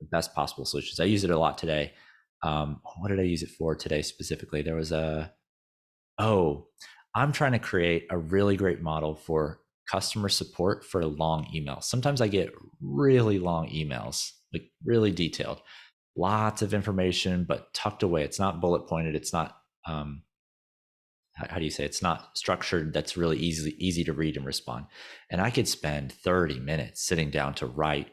the best possible solutions. I use it a lot today. What did I use it for today specifically? There was I'm trying to create a really great model for customer support for long emails. Sometimes I get really long emails, like really detailed, lots of information, but tucked away. It's not bullet pointed. It's not, how do you say, it's not structured. That's really easy to read and respond. And I could spend 30 minutes sitting down to read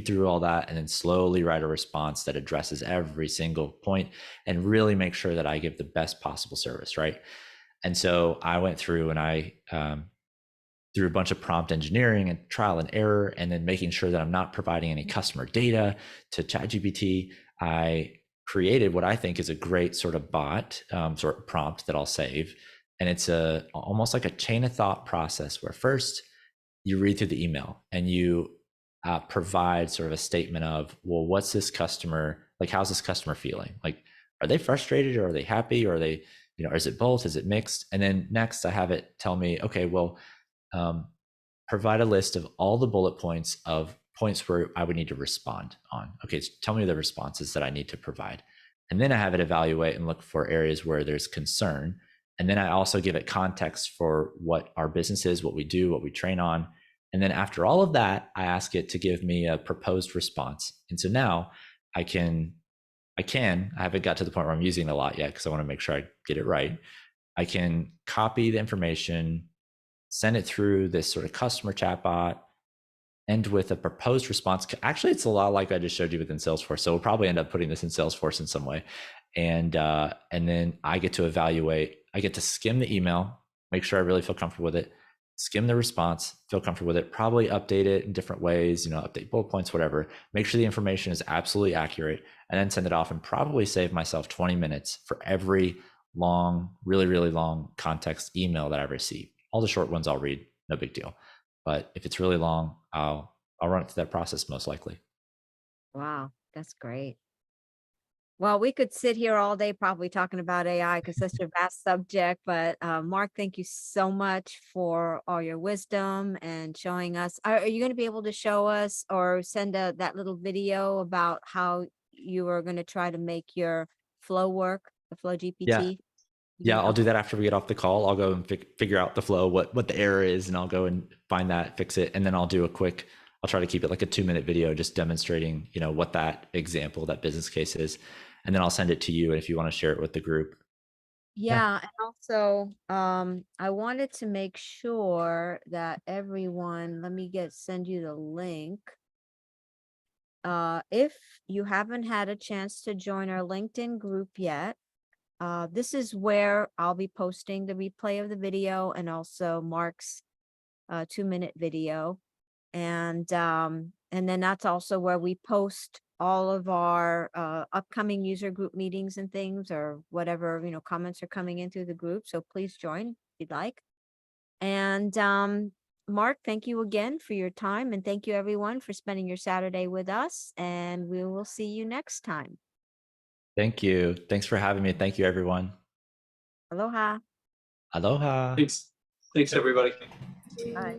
through all that, and then slowly write a response that addresses every single point and really make sure that I give the best possible service, right? And so I went through and I through a bunch of prompt engineering and trial and error, and then making sure that I'm not providing any customer data to ChatGPT, I created what I think is a great sort of bot, sort of prompt that I'll save. And it's almost like a chain of thought process, where first you read through the email and you provide sort of a statement of, well, what's this customer, like, how's this customer feeling? Like, are they frustrated or are they happy or are they, you know, or is it both? Is it mixed? And then next I have it tell me, okay, well, provide a list of all the bullet points of points where I would need to respond on. Okay, so tell me the responses that I need to provide. And then I have it evaluate and look for areas where there's concern. And then I also give it context for what our business is, what we do, what we train on. And then after all of that, I ask it to give me a proposed response. And so now I haven't got to the point where I'm using it a lot yet because I want to make sure I get it right. I can copy the information, send it through this sort of customer chatbot, end with a proposed response. Actually, it's a lot like I just showed you within Salesforce. So we'll probably end up putting this in Salesforce in some way. And then I get to evaluate, I get to skim the email, make sure I really feel comfortable with it, skim the response, feel comfortable with it, probably update it in different ways, you know, update bullet points, whatever, make sure the information is absolutely accurate, and then send it off and probably save myself 20 minutes for every long, really, really long context email that I receive. All the short ones I'll read, no big deal. But if it's really long, I'll run it through that process most likely. Wow, that's great. Well, we could sit here all day probably talking about AI because such a vast subject. But Mark, thank you so much for all your wisdom and showing us. Are you going to be able to show us or send that little video about how you are going to try to make your flow work, the Flow GPT? Yeah, I'll do that after we get off the call. I'll go and figure out the flow, what the error is, and I'll go and find that, fix it, and then I'll do I'll try to keep it like a 2-minute video just demonstrating, you know, what that example, that business case is, and then I'll send it to you. And if you want to share it with the group. Yeah, and also I wanted to make sure that everyone, let me send you the link. If you haven't had a chance to join our LinkedIn group yet, this is where I'll be posting the replay of the video and also Mark's 2-minute video. And then that's also where we post all of our upcoming user group meetings and things, or whatever, you know, comments are coming in through the group. So please join if you'd like. And Mark, thank you again for your time. And thank you everyone for spending your Saturday with us. And we will see you next time. Thank you. Thanks for having me. Thank you, everyone. Aloha. Aloha. Thanks, everybody. Bye.